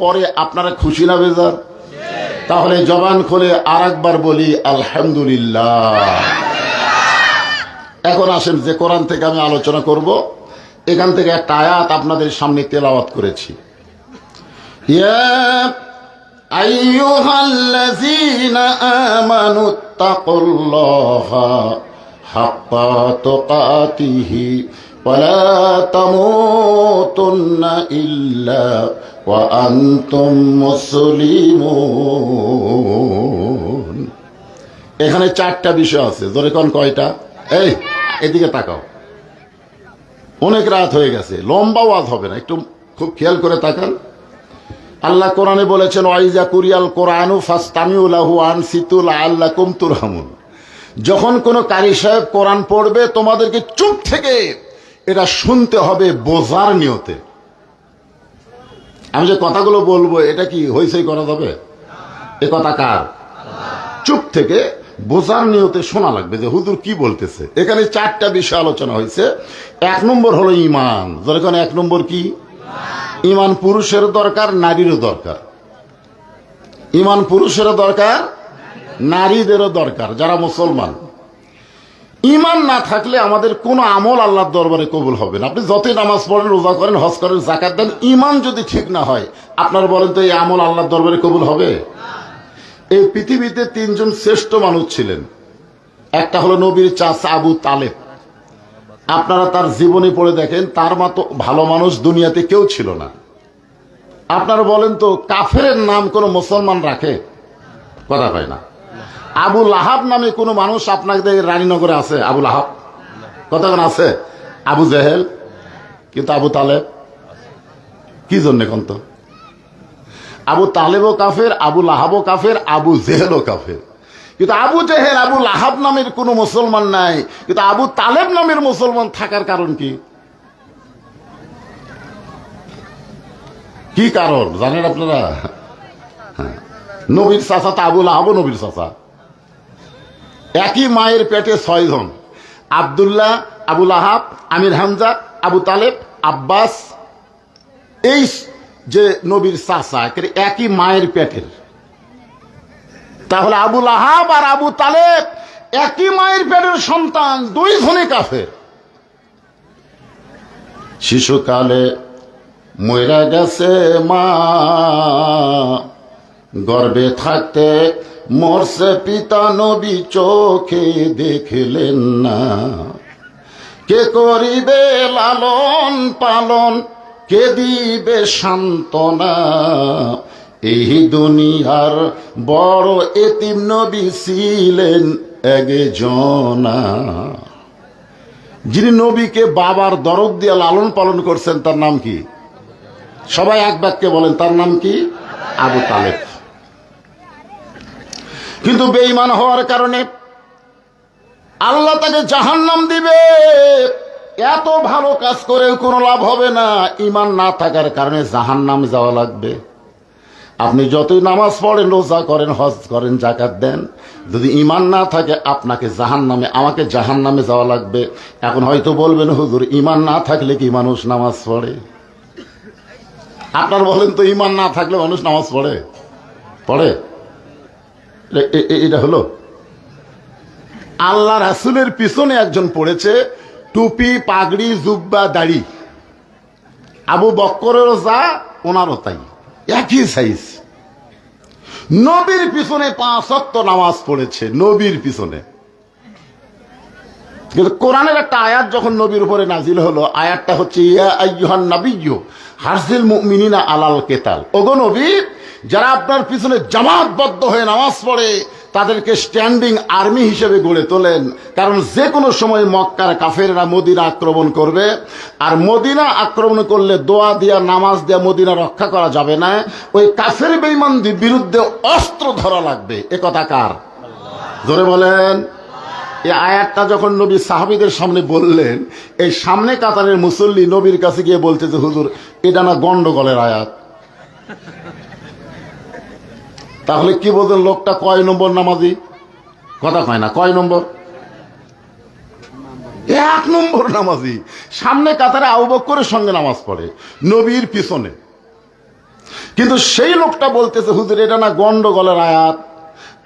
পরে আপনারা খুশি না বেজার? তাহলে জবান খুলে আর একবার বলি আলহামদুলিল্লাহ। এখন আসেন যে কোরআন থেকে আমি আলোচনা করব, এখান থেকে একটা আয়াত আপনাদের সামনে তেলাওয়াত করেছি। ইয়া আইয়ুহাল্লাযীনা আমানুত্তাকুল্লাহা হাক্কা তুকাতিহি ওয়া লা তামুতুন্না ইল্লা ওয়া আনতুম মুসলিমুন। এখানে চারটা বিষয় আছে, জোরে কোন কয়টা? এই এদিকে তাকাও, অনেক রাত হয়ে গেছে, লম্বা ওয়াজ হবে না, একটু খুব খেয়াল করে তাকান। আল্লাহ কোরআনে বলেছেন ওয়াইজা কুরিয়াল কোরআনু ফাসতামিউ লাহু আনসিতু লাআল্লাকুম তুরহামুন। যখন কোনো কারি সাহেব কোরআন পড়বে তোমাদেরকে চুপ থেকে এটা শুনতে হবে বোঝার নিয়তে। আমি যে কথাগুলো বলবো এটা কি হইচই করা যাবে? এ কথা কার? চুপ থেকে বোঝার নিয়তে শোনা লাগবে যে হুজুর কি বলতেছে। এখানে চারটা বিষয় আলোচনা হয়েছে। এক নম্বর হলো ঈমান। যেখানে এক নম্বর কি? ঈমান পুরুষের দরকার, নারীরও দরকার। ঈমান পুরুষেরও দরকার, নারীদেরও দরকার, যারা মুসলমান। ঈমান না থাকলে আমাদের কোনো আমল আল্লাহর দরবারে কবুল হবে না। আপনি যতই নামাজ পড়েন, রোজা করেন, হজ করেন, যাকাত দেন, ঈমান যদি ঠিক না হয়, আপনার বলেন তো এই আমল আল্লাহর দরবারে কবুল হবে? এই পৃথিবীতে তিনজন শ্রেষ্ঠ মানুষ ছিলেন। একটা হলো নবীর চাচা আবু তালেব। আপনারা তার জীবনী পড়ে দেখেন, তার মতো ভালো মানুষ দুনিয়াতে কেউ ছিল না। আপনারা বলেন তো কাফেরের নাম কোন মুসলমান রাখে? কথা পায় না। আবু লাহাব নামে কোনো মানুষ আপনাদের রানীনগরে আছে? আবু লাহাব কথা কোন আছে? আবু জেহেল, কিন্তু আবু তালেব কি জন্য কোন তো? আবু তালেবও কাফের, আবু লাহাবও কাফের, আবু জেহেলও কাফের। কিন্তু আবু জেহেল, আবু লাহাব নামের কোনো মুসলমান নাই, কিন্তু আবু তালেব নামের মুসলমান থাকার কারণ কি? কি কারণ জানেন আপনারা? নবীর চাচা তা আবু লাহাবও নবীর চাচা। একই মায়ের পেটে 6 জন, আব্দুল্লাহ, আবু লাহাব, আমির হামজা, আবু তালেব, আব্বাস। এই যে নবীর চাচা একই মায়ের পেটের। তাহলে আবু লাহাব আর আবু তালেব একই মায়ের পেটের সন্তান, 2 জনে কাফের। শিশুকালে মইরা গেছে মা, গর্ভে থাকতে মরছে পিতা, নবী চোখে দেখলেন না। কে করিবে লালন পালন, কে দিবে সান্ত্বনা, এই দুনিয়ার বড় এতিম নবী ছিলেন একজনা। যিনি নবীকে বাবার দরদ দিয়ে লালন পালন করছেন তার নাম কি? সবাই এক বাক্যে বলেন, তার নাম কি? আবু তালেব। কিন্তু বেঈমান হওয়ার কারণে আল্লাহ তাকে জাহান্নাম দিবে। এত ভালো কাজ করেও কোনো লাভ হবে না, ঈমান না থাকার কারণে জাহান্নামে যাওয়া লাগবে। আপনি যতই নামাজ পড়েন, রোজা করেন, হজ করেন, যাকাত দেন, যদি ঈমান না থাকে আপনাকে জাহান্নামে, আমাকে জাহান্নামে যাওয়া লাগবে। এখন হয়তো বলবেন হুজুর ঈমান না থাকলে কি মানুষ নামাজ পড়ে? আপনার বলেন তো ঈমান না থাকলে মানুষ নামাজ পড়ে? পড়ে? এটা হলো আল্লাহ রাসূলের পিছনে একজন পড়েছে টুপি, পাগড়ি, জুব্বা, দাড়ি। আবু বকরেরও যা, ওনারও তাই, একই সাইজ। নবীর পিছনে 5 ওয়াক্ত নামাজ পড়েছে, নবীর পিছনে। কিন্তু কোরআনের একটা আয়াত যখন নবীর উপরে নাজিল হলো, আয়াতটা হচ্ছে ইয়া আইয়ুহান নাবিয়্যু হারজিল মুমিনিনা আলাল কিতাল। ওগো নবী, যারা আপনার পিছনে জামাতবদ্ধ হয়ে নামাজ পড়ে তাদেরকে স্ট্যান্ডিং আর্মি হিসেবে গড়ে তোলেন। কারণ যে কোনো সময় মক্কার কাফেররা মদিনা আক্রমণ করবে, আর মদিনা আক্রমণ করলে দোয়া দিয়া, নামাজ দিয়া মদিনা রক্ষা করা যাবে না। ওই কাফের বেঈমানদের বিরুদ্ধে অস্ত্র ধরা লাগবে। এ কথা কার? জোরে বলেন। এই আয়াতটা যখন নবী সাহাবীদের সামনে বললেন, এই সামনে কাতারের মুসল্লি নবীর কাছে গিয়ে বলতে যে হুজুর এটা না গন্ডগোলের আয়াত। তাহলে কি বলতেন লোকটা কয় নম্বর নামাজি? কথা কয় না, কয় নম্বর? 1 নম্বর নামাজি। সামনে কাতারে আবু বকরের সঙ্গে নামাজ পড়ে, নবীর পিছনে। কিন্তু সেই লোকটা বলতেছে হুজুর এটা না গন্ডগোলের আয়াত।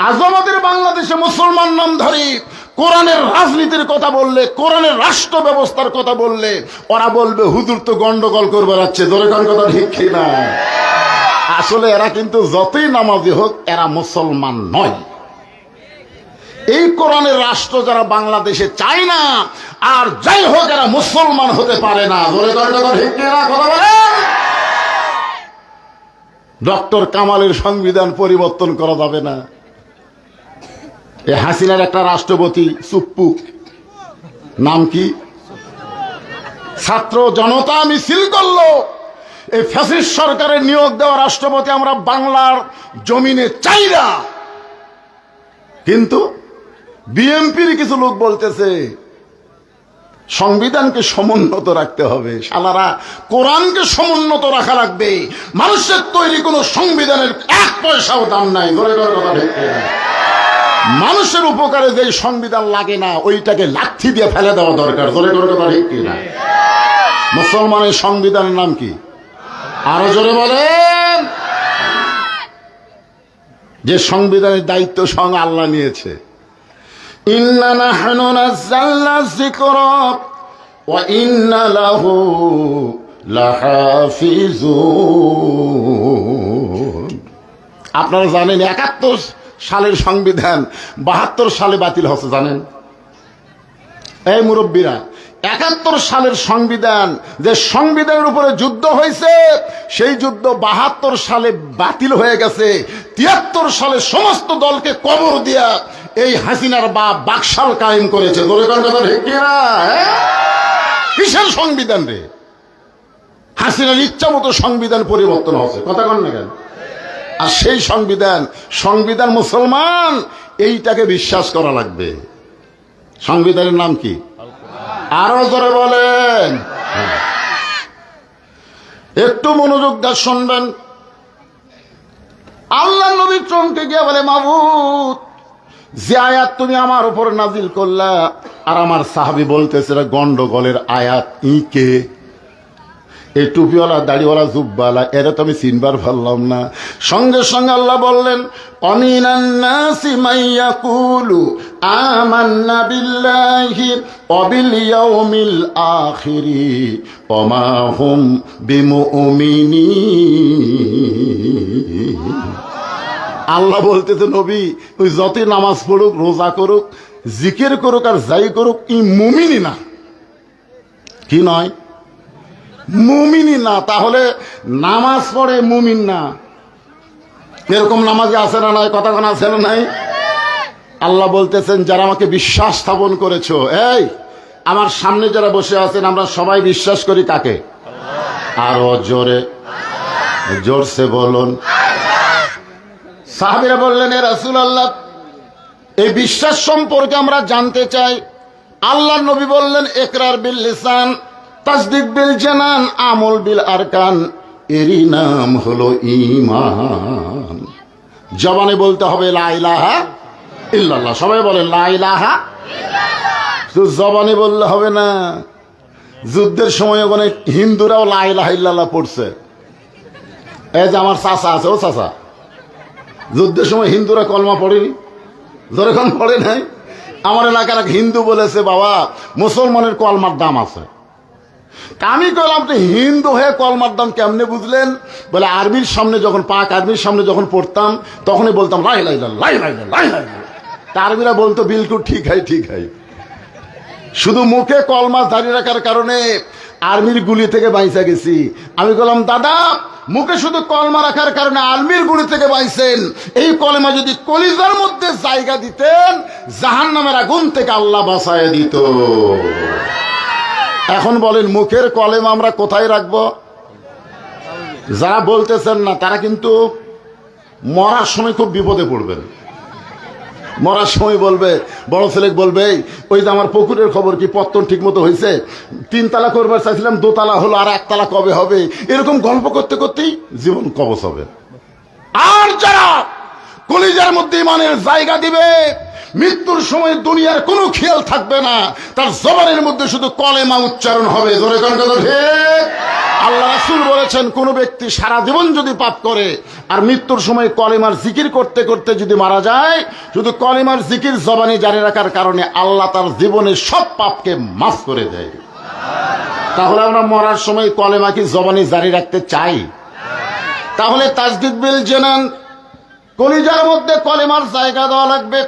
আজ আমাদের বাংলাদেশে মুসলমান নামধারী কোরআনের রাজনীতির কথা বললে, কোরআনের রাষ্ট্র ব্যবস্থার কথা বললে ওরা বলবে হুজুর তো গন্ডগোল করবে যাচ্ছে। জোরে কোন কথা ঠিক কিনা? আসলে এরা কিন্তু যতই নামাজি হোক এরা মুসলমান নয়। এই কোরআনের রাষ্ট্র যারা বাংলাদেশে চায় না, আর যাই হোক এরা মুসলমান হতে পারে না। জোরে কোন কথা ঠিক কিনা? কথা বলেন। ডক্টর কামালের সংবিধান পরিবর্তন করা যাবে না। এই হাসিনার একটা রাষ্ট্রপতি চুপ্পু, নাম কি, ছাত্র জনতা মিছিল করলো। এই ফ্যাসিস্ট সরকারের নিয়োগ দেওয়া রাষ্ট্রপতি আমরা বাংলার জমিনে চাই না। কিন্তু বিএনপির কিছু লোক বলতেছে সংবিধানকে সমুন্নত রাখতে হবে। শালারা কোরআনকে সমুন্নত রাখা লাগবে। মানুষের তৈরি কোন সংবিধানের এক পয়সাও দাম নাই। মানুষের উপকারে যে সংবিধান লাগে না ওইটাকে লাঠি দিয়ে ফেলে দেওয়া দরকার। জোরে করে কথা ঠিক কিনা? মুসলমানের সংবিধানের নাম কি? আরো জোরে বলেন। যে সংবিধানের দায়িত্ব স্বয়ং আল্লাহ নিয়েছে। ইন্না নাহনু নাযালনা যিকরা ওয়া ইন্না লাহু লাহাফিজুন। আপনারা জানেন ৭১ সালের সংবিধান ৭২ সালে বাতিল হচ্ছে, জানেন? এই মুরব্বীরা, ৭১ সালের সংবিধান, যে সংবিধানের উপরে যুদ্ধ হয়েছে, সেই যুদ্ধ ৭২ সালে বাতিল হয়ে গেছে। ৭৩ সালে সমস্ত দলকে কবর দিয়া এই হাসিনার বাপ বাকশাল কায়েম করেছে। কিসের সংবিধান রে? হাসিনার ইচ্ছা মতো সংবিধান পরিবর্তন হচ্ছে। কথা কন না কেন? আর সেই সংবিধান মুসলমান, এইটাকে বিশ্বাস করা লাগবে। সংবিধানের নাম কি? আরো জোরে বলেন। একটু মনোযোগ দিয়ে শুনবেন। আল্লাহ নবী চমকে গিয়ে বলে, মাবুদ, যে আয়াত তুমি আমার উপর নাজিল করলা, আর আমার সাহাবী বলতেছে গন্ডগোলের আয়াত। কে? এই টুপিওয়ালা, দাড়িওয়ালা, জুব্বালা, এরা তো আমি চিনবার পারলাম না। সঙ্গে সঙ্গে আল্লাহ বললেন, অমিনান নাসি মাইয়াকুলু আমান্না বিল্লাহি ওয়া বিল ইয়াউমিল আখিরি ওয়া মা হুম বিমুমিনিন। আল্লাহ বলতেছে, নবী ওই যতই নামাজ পড়ুক, রোজা করুক, জিকির করুক, আর যাই করুক, ই মুমিনই না। কি নয়? মুমিনই না। তাহলে নামাজ পড়ে মুমিন না, এরকম নামাজে আছে না নাই? কথা কোন আছে না নাই? আল্লাহ বলতেছেন, যারা আমাকে বিশ্বাস স্থাপন করেছো, এই আমার সামনে যারা বসে আছেন, আমরা সবাই বিশ্বাস করি কাকে? আরো জোরে, জোরসে বলুন। সাহাবীরা বললেন, এ রাসূলুল্লাহ, এই বিশ্বাস সম্পর্কে আমরা জানতে চাই। আল্লাহর নবী বললেন, ইকরার বিল লিসান, তাসদিক বিল জানান, আমল বিল আরকান, এরই নাম হলো ঈমান। জবানে বলতে হবে লা ইলাহা ইল্লাল্লাহ। সবাই বলেন লা ইলাহা ইল্লাল্লাহ। শুধু জবানে বললে হবে না। যুদ্ধের সময় ওখানে হিন্দুরাও লা ইলাহা ইল্লাল্লাহ পড়ছে। এই যে আমার চাচা আছে, ও চাচা, যুদ্ধের সময় হিন্দুরা কলমা পড়েনি? যেরকম পড়ে নাই। আমার এলাকার এক হিন্দু বলেছে, বাবা মুসলমানের কলমার দাম আছে। আমি কইলাম, তো হিন্দু হয়ে কলমার দাম কেমনে বুঝলেন? বলে, আর্মির সামনে যখন, পাক আর্মির সামনে যখন পড়তাম, তখনই বলতাম লাই লাই লাই লাই লাই লাই। আর্মিরা বলতো বিলকুল ঠিক হয়, ঠিক হয়। শুধু মুখে কলমা দাঁড়িয়ে রাখার কারণে আর্মির গুলি থেকে বাইসা গেছি। আমি বললাম, দাদা মুখে শুধু কলমা রাখার কারণে আর্মির গুলি থেকে বাইছেন। এই কলমা যদি কলিজার মধ্যে জায়গা দিতেন, জাহান্নামের আগুন থেকে আল্লাহ বাঁচায় দিত। এখন বলেন, মুখের কলেমা আমরা কোথায় রাখবো? যারা বলতেছেন না, তারা কিন্তু মরার সময় খুব বিপদে পড়বেন। মরার সময় বলবে, বড় ছেলে বলবে, ওই যে আমার পুকুরের খবর কি, পত্তন ঠিক মতো হয়েছে, 3 তালা করবার চাইছিলাম, 2 তালা হলো, আর 1 তালা কবে হবে? এরকম গল্প করতে করতেই জীবন কবচ হবে। আর যারা কলিজার মধ্যে ইমানের জায়গা দিবে, মৃত্যুর সময় দুনিয়ার কোনো খেয়াল থাকবে না, তার জবানের মধ্যে শুধু কলেমা উচ্চারণ হবে। জোরে কোন কথা ঠিক? আল্লাহ রাসূল বলেছেন, কোন ব্যক্তি সারা জীবন যদি পাপ করে আর মৃত্যুর সময় কলেমার জিকির করতে করতে যদি মারা যায়, শুধু কলেমার জিকির জবানে জারি রাখার কারণে আল্লাহ তার জীবনের সব পাপকে মাফ করে দেয়। তাহলে আমরা মরার সময় কলেমা কি জবানে জারি রাখতে চাই? তাহলে তাসদিক বিল জানান, কলিজার মধ্যে কলেমার জায়গা দেওয়া লাগবে।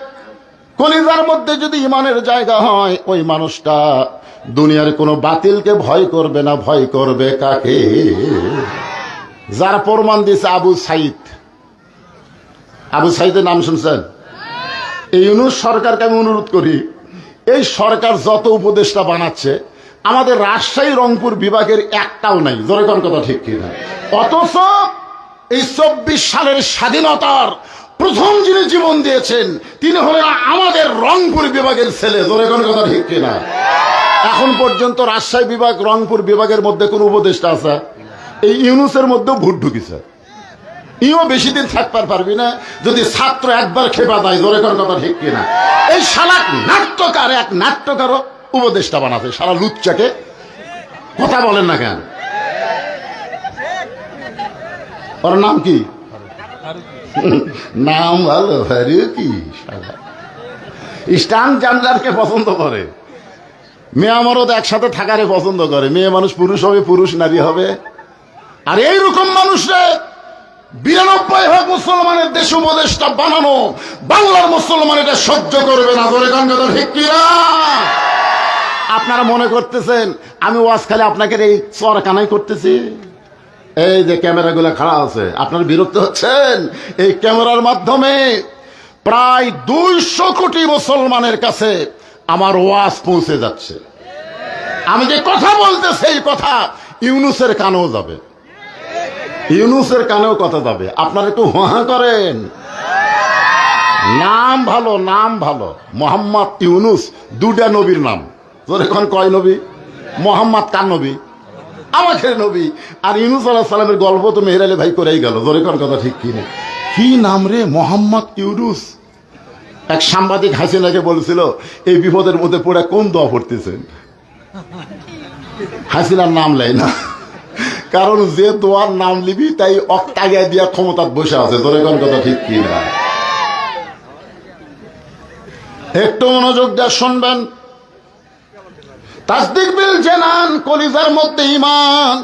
কলিজার মধ্যে যদি ইমানের জায়গা হয়, ওই মানুষটা দুনিয়ার কোনো বাতিলকে ভয় করবে না, ভয় করবে কাকে? যার প্রমাণ দিয়েছে আবু সাইদ। আবু সাইদের নাম শুনছেন? এই ইউনূস সরকারকে আমি অনুরোধ করি, এই সরকার যত উপদেষ্টা বানাচ্ছে আমাদের রাজশাহী রংপুর বিভাগের একটাও নাই। জোরে কোন কথা ঠিক কিনা? অথচ এই 24 সালের স্বাধীনতার প্রথম যিনি জীবন দিয়েছেন তিনি হলেন আমাদের রংপুর বিভাগের ছেলে। জোরে কোন কথা ঠিক কিনা? এখন পর্যন্ত রাজশাহী বিভাগ রংপুর বিভাগের মধ্যে কোন উপদেষ্টা আছে? এই ইউনূসের মধ্যেও ভোট ঢুকিছে। ইও বেশি দিন থাকতে পারবি না যদি ছাত্র একবার খেপা দেয়। জোরে কোন কথা ঠিক কিনা? এই শালা নাট্যকার, এক নাট্যকারও উপদেষ্টা বানাতে, সারা লুচ্চাকে কথা বলেন না কেন? ওর নাম কি? নাম ভালো, ফারুকি। ইস্টার্ন জানলারকে পছন্দ করে, মেয়ে মরদ একসাথে থাকারে পছন্দ করে। মেয়ে মানুষ পুরুষ হবে, পুরুষ নারী হবে। আর এইরকম মানুষে 92 মুসলমানের দেশ উপদেষ্টা বানানো, বাংলার মুসলমান এটা সহ্য করবে না। ধরে গান কথা ঠিক কিনা? আপনারা মনে করতেছেন আমি ওয়াজ খালি আপনাকে এই চরকানাই করতেছি? এই যে ক্যামেরাগুলো খাড়া আছে, আপনারা বিরক্ত হচ্ছেন? এই ক্যামেরার মাধ্যমে প্রায় 200 কোটি মুসলমানের কাছে আমার ওয়াজ পৌঁছে যাচ্ছে। আমি যে কথা বলতেছি এই কথা ইউনূসের কানেও যাবে, ইউনূসের কানেও কথা যাবে। আপনারা একটু হুহা করেন। নাম ভালো, নাম ভালো। মোহাম্মদ ইউনূস, দুটা নবীর নাম। এখন কয় নবী? মোহাম্মদ কার নবী? আমাদের নবী। আর ইউনূস আলাইহিস সালামের গল্প তো মেহের আলী ভাই করেই গেল। জোরে কোন কথা ঠিক কিনা? কি নাম রে, মোহাম্মদ ইউনূস। এক সাংবাদিক হাসিনাকে বলছিল এই বিপদের মধ্যে পড়ে কোন দোয়া পড়তেছেন? হাসিনার নাম লেয় না, কারণ যে দোয়ার নাম লিবি তাই অক্টাগিয়া দিয়া ক্ষমতা বসে আছে। জোরে কোন কথা ঠিক কিনা? একটু মনোযোগ দিয়ে শুনবেন। তাসদিক বিল জানান, কলিজার মধ্যে ঈমান।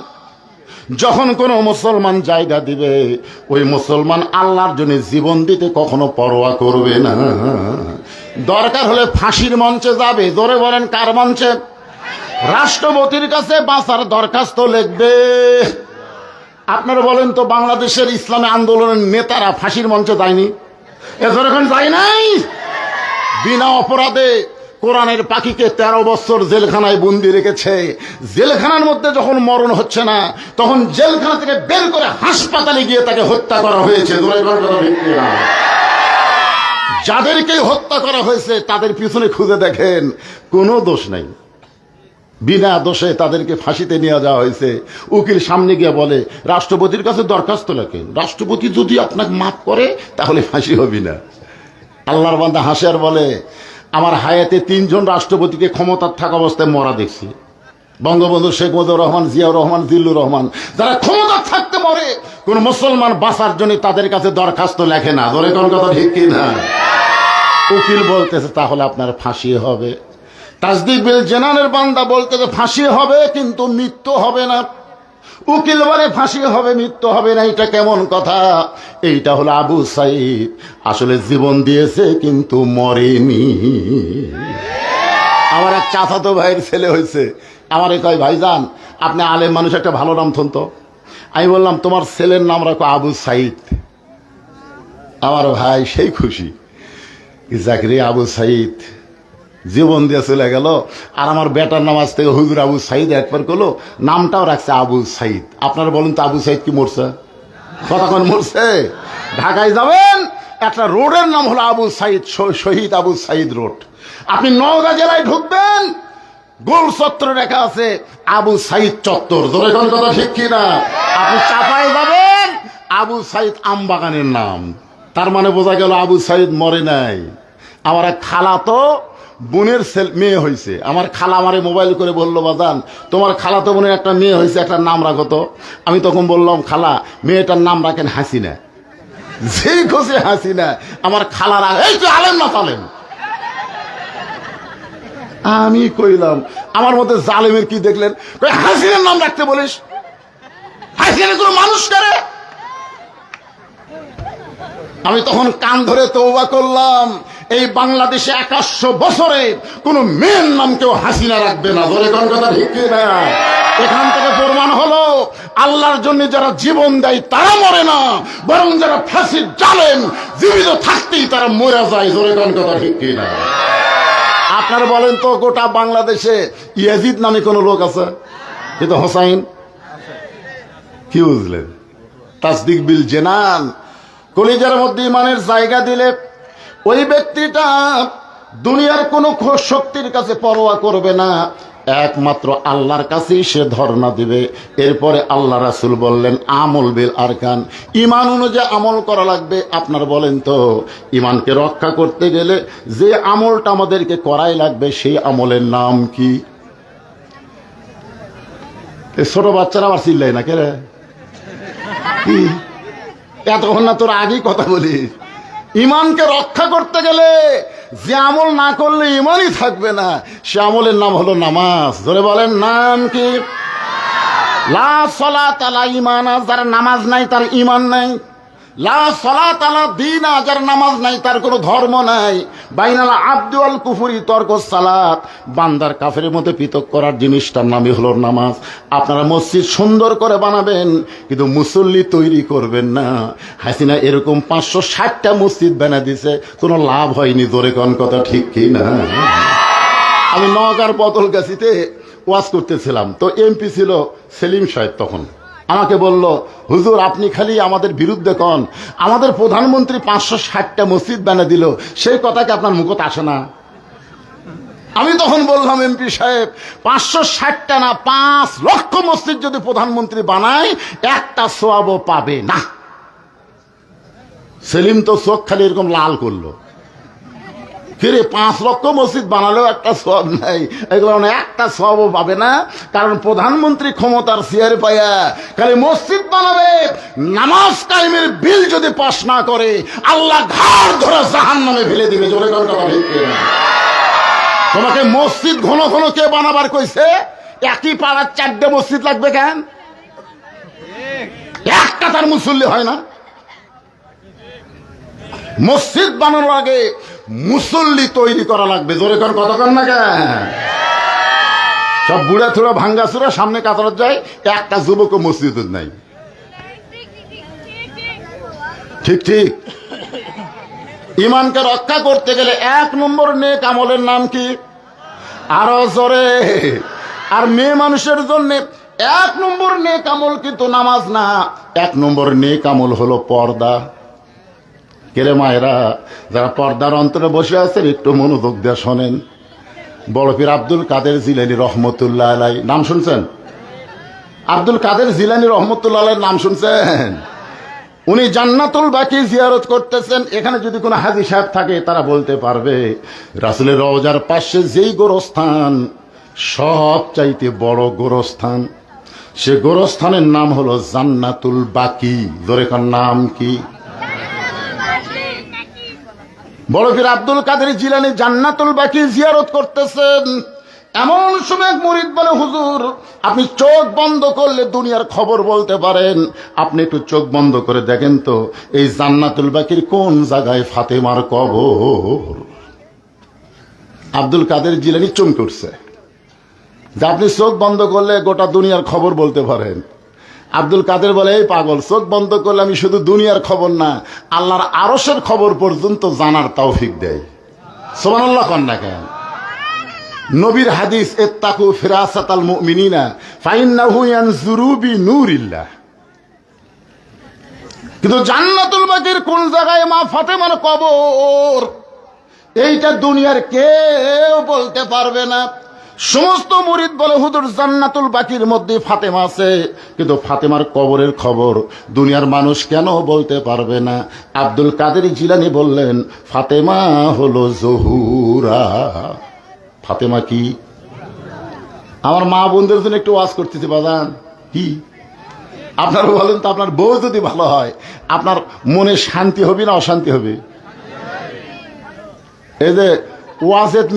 যখন কোন মুসলমান জায়গা দিবে, ওই মুসলমান আল্লাহর জন্য জীবন দিতে কখনো পরোয়া করবে না। দরকার হলে ফাঁসির মঞ্চে যাবে। জোরে বলেন কার মঞ্চে? রাষ্ট্রপতির কাছে বাঁচার দরখাস্ত লিখবে। আপনারা বলেন তো, বাংলাদেশের ইসলামী আন্দোলনের নেতারা ফাঁসির মঞ্চে যায়নি? এজন্য এখন যায় নাই। বিনা অপরাধে কোরআনের পাখিকে 13 বছর জেলখানায় বন্দি রেখেছে। জেলখানার মধ্যে যখন মরণ হচ্ছে না, তখন জেলখানা থেকে বের করে হাসপাতালে গিয়ে তাকে হত্যা করা হয়েছে। যাদেরকে হত্যা করা হয়েছে তাদের পিছনে খুঁজে দেখেন, কোনো দোষ নাই। বিনা দোষে তাদেরকে ফাঁসিতে নিয়ে যাওয়া হয়েছে। উকিল সামনে গিয়ে বলে রাষ্ট্রপতির কাছে দরখাস্ত লেখেন, রাষ্ট্রপতি যদি আপনাকে মাফ করে তাহলে ফাঁসি হবি না। আল্লাহর বান্দা হাসে আর বলে আমার হায়াতে 3 জন রাষ্ট্রপতিকে ক্ষমতার থাকা অবস্থায় মরা দেখছি। বঙ্গবন্ধু শেখ মুজিবুর রহমান, জিয়াউর রহমান, জিল্লুর রহমান। যারা ক্ষমতার থাকতে মরে, কোন মুসলমান বাঁচার জন্য তাদের কাছে দরখাস্ত লেখে না। ধরে কোন কথা ঠিক কিনা? উকিল বলতেছে তাহলে আপনার ফাঁসি হবে। তাসদিক বিল জানানের বান্দা বলতেছে ফাঁসি হবে কিন্তু মৃত্যু হবে না। উকিল বলে ফাঁসি হবে মৃত্যু হবে না। এটা কেমন কথা? এইটা হলো আবু সাইদ, আসলে জীবন দিয়েছে কিন্তু মরেনি। আমার এক চাচাতো ভাইয়ের ছেলে হয়েছে, আমারে কয় ভাইজান আপনি আলেম মানুষ, একটা ভালো নাম থন তো। আমি বললাম তোমার ছেলের নাম রাখো আবু সাইদ। আমার ভাই সেই খুশি, জাকিরে আবু সাইদ জীবন দিয়ে চলে গেল। আর আমার বেটার নাম আজ থেকে হুজুর আবু সাইদ একবার করলো, নামটাও রাখছে আবু সাইদ। আপনারা বলুন তো আবু সাইদ কি মরছে? কতক্ষণ মরছে? ঢাকায় যাবেন, একটা রোডের নাম হলো আবু সাইদ, শহীদ আবু সাইদ রোড। আপনি নওগাঁ জেলায় ঢুকবেন, গোল চত্বরে লেখা আছে আবু সাইদ চত্বর। ধরে কোন কথা ঠিক কিনা? আপনি চাপায় যাবেন, আবু সাইদ আমবাগানের নাম। তার মানে বোঝা গেল আবু সাইদ মরে নাই। আমার এক খালা তো বোনের মেয়ে হয়েছে। আমার খালা আমারে মোবাইল করে বলল, বাজান তোমার খালাতো বোনের একটা মেয়ে হয়েছে, একটা নাম রাখো তো। আমি তখন বললাম, খালা মেয়েটার নাম রাখেন হাসিনা। যেই খোঁজে হাসিনা, আমার খালারা এই তুই আলেম না তালেম। আমি কইলাম আমার মধ্যে জালেমের কি দেখলেন? হাসিনার নাম রাখতে বলিস? হাসিনা কোনো মানুষ করে? আমি তখন কান ধরে তওবা করলাম, এই বাংলাদেশে 2100 বছরে কোন মেয়ের নাম কেউ হাসিনা রাখবে না। ধরে কোন কথা ঠিক না? এখান থেকে প্রমাণ হলো আল্লাহর জন্য যারা জীবন দেয় তারা মরে না, বরং যারা ফাঁসির জালেম জীবিত থাকতেই তারা মরে যায়। ধরে কোন কথা ঠিক না? আপনারা বলেন তো, গোটা বাংলাদেশে ইয়াজিদ নামে কোন লোক আছে? কিন্তু হোসাইন কি বুঝলেন? তাসদিক বিল জেনান, কলিজার মধ্যে ইমানের জায়গা দিলে ওই ব্যক্তিটা দুনিয়ার কোন শক্তির কাছে পরোয়া করবে না, একমাত্র আল্লাহর কাছেই সে ধর্ণা দিবে। এরপরে আল্লাহ রাসূল বললেন, আমল বিল আরকান, ইমান অনুযায়ী আমল করা লাগবে। আপনার বলেন তো, ইমানকে রক্ষা করতে গেলে যে আমলটা আমাদেরকে করাই লাগবে সেই আমলের নাম কি? ছোট বাচ্চারা আবার চিল্লাই না, কে রে? কি এতক্ষণ না তোর আগেই কথা বলি? ইমানকে রক্ষা করতে গেলে যে আমল না করলে ইমানই থাকবে না, সে আমলের নাম হলো নামাজ। ধরে বলেন, নাম কি? লা সালাত আলা ঈমানা, যার নামাজ নাই তার ঈমান নাই। লা সালাত আলা দীনা, যার নামাজ নাই তার কোনো ধর্ম নাই। বাইনাল আবদি ওয়াল কুফরি তরকুস সালাত, বান্দার কাফেরের মধ্যে পৃথক করার জিনিসটার নামই হলো নামাজ। আপনারা মসজিদ সুন্দর করে বানাবেন, কিন্তু মুসল্লি তৈরি করবেন না। হাসিনা এরকম 560টা মসজিদ বানিয়ে দিছে, কোনো লাভ হয়নি। ধরে কোন কথা ঠিক কি না? আমি নওগাঁর বদলগাছিতে ওয়াজ করতেছিলাম, তো এমপি ছিল সেলিম সাহেব। তখন আমাকে বলল, হুজুর আপনি খালি আমাদের বিরুদ্ধে কন, আমাদের প্রধানমন্ত্রী 560টা মসজিদ বানিয়ে দিল, সেই কথাকে আপনার মুখত আসে না? আমি তখন বললাম, এমপি সাহেব 560টা না 5 লক্ষ মসজিদ যদি প্রধানমন্ত্রী বানায়, একটা সওয়াবও পাবে না। সেলিম তো চোখ খালি এরকম লাল করলো। ফিরে 5 লক্ষ মসজিদ বানালেও একটা সওয়াব নাই, এগুলো একটা সওয়াবও পাবে না। কারণ প্রধানমন্ত্রী ক্ষমতার চেয়ারে পাইয়া খালি মসজিদ বানাবে, নামাজ কায়েমের বিল যদি পাস না করে আল্লাহ ঘাড় ধরে জাহান্নামে ফেলে দিবে। জোরে কোন কথা ঠিক না? তোমাকে মসজিদ ঘন ঘন কে বানাবার কইছে? একই পাড়ার 4টে মসজিদ লাগবে কেন? একটা তার মুসল্লি হয় না? মসজিদ বানানোর আগে মুসল্লি তৈরি করা লাগবে। জোরে কোন কথা কন না কেন? সব বুড়া থুড়া ভাঙ্গা চুরা সামনে কাতার যায়, একটা যুবক মসজিদ নাই। ঠিক ঠিক। ইমানকে রক্ষা করতে গেলে 1 নম্বর নেক আমলের নাম কি? আরো জোরে। আর মেয়ে মানুষের জন্য 1 নম্বর নেক আমল কিন্তু নামাজ না, 1 নম্বর নেক আমল হলো পর্দা। কেরে মায়েরা, যারা পর্দার অন্তরে বসে আছেন একটু মনোযোগ দিয়ে শোনেন। বড় পীর আব্দুল কাদের জিলানী রহমতুল্লাহ আলাই নাম শুনছেন? আব্দুল কাদের জিলানী রহমতুল্লাহ আলাইর নাম শুনছেন? উনি জান্নাতুল বাকি জিয়ারত করতেছেন। এখানে যদি কোনো হাজী সাহেব থাকে তারা বলতে পারবে, রাসূলের রওজার পাশে যেই গোরস্থান সব চাইতে বড় গোরস্থান, সে গোরস্থানের নাম হলো জান্নাতুল বাকি। ধরে কার নাম কি? বড় পীর আব্দুল কাদের জিলানী জান্নাতুল বাকি জিয়ারত করতেছেন। এমন সময় মুরিদ বলে, হুজুর আপনি চোখ বন্ধ করলে দুনিয়ার খবর বলতে পারেন, আপনি একটু চোখ বন্ধ করে দেখেন তো এই জান্নাতুল বাকির কোন জায়গায় ফাতেমার কবর। আব্দুল কাদের জিলানী চমকে উঠছে যে আপনি চোখ বন্ধ করলে গোটা দুনিয়ার খবর বলতে পারেন। আব্দুল কাদের বলে, এই পাগল, চোখ বন্ধ করলে আমি শুধু দুনিয়ার খবর না, আল্লাহর আরশের খবর পর্যন্ত জানার তৌফিক দেয়। সুবহানাল্লাহ কন না কেন? নবীর হাদিস, ইত্তাকু ফিরাসাতাল মুমিনিনা ফাইন্নাহু ইয়ানজুরু বিনূরিল্লাহ। কিন্তু জান্নাতুল বাকির কোন জায়গায় মা ফাতেমার কবর, এইটা দুনিয়ার কেউ বলতে পারবে না। সমস্ত মুরিদ বলে, হুজুর জান্নাতুল বাকির মধ্যে ফাতেমা আছে, কিন্তু ফাতেমার কবরের খবর দুনিয়ার মানুষ কেন বলতে পারবে না? আব্দুল কাদের জিলানী বললেন, ফাতেমা হলো জহুরা। ফাতেমা কি? আমার মা বোনদের জন্য একটু ওয়াজ করতেছি বাজান, কি আপনারা বলেন তো, আপনার বউ যদি ভালো হয় আপনার মনে শান্তি হবে না অশান্তি হবে? এই যে ওয়াজেদ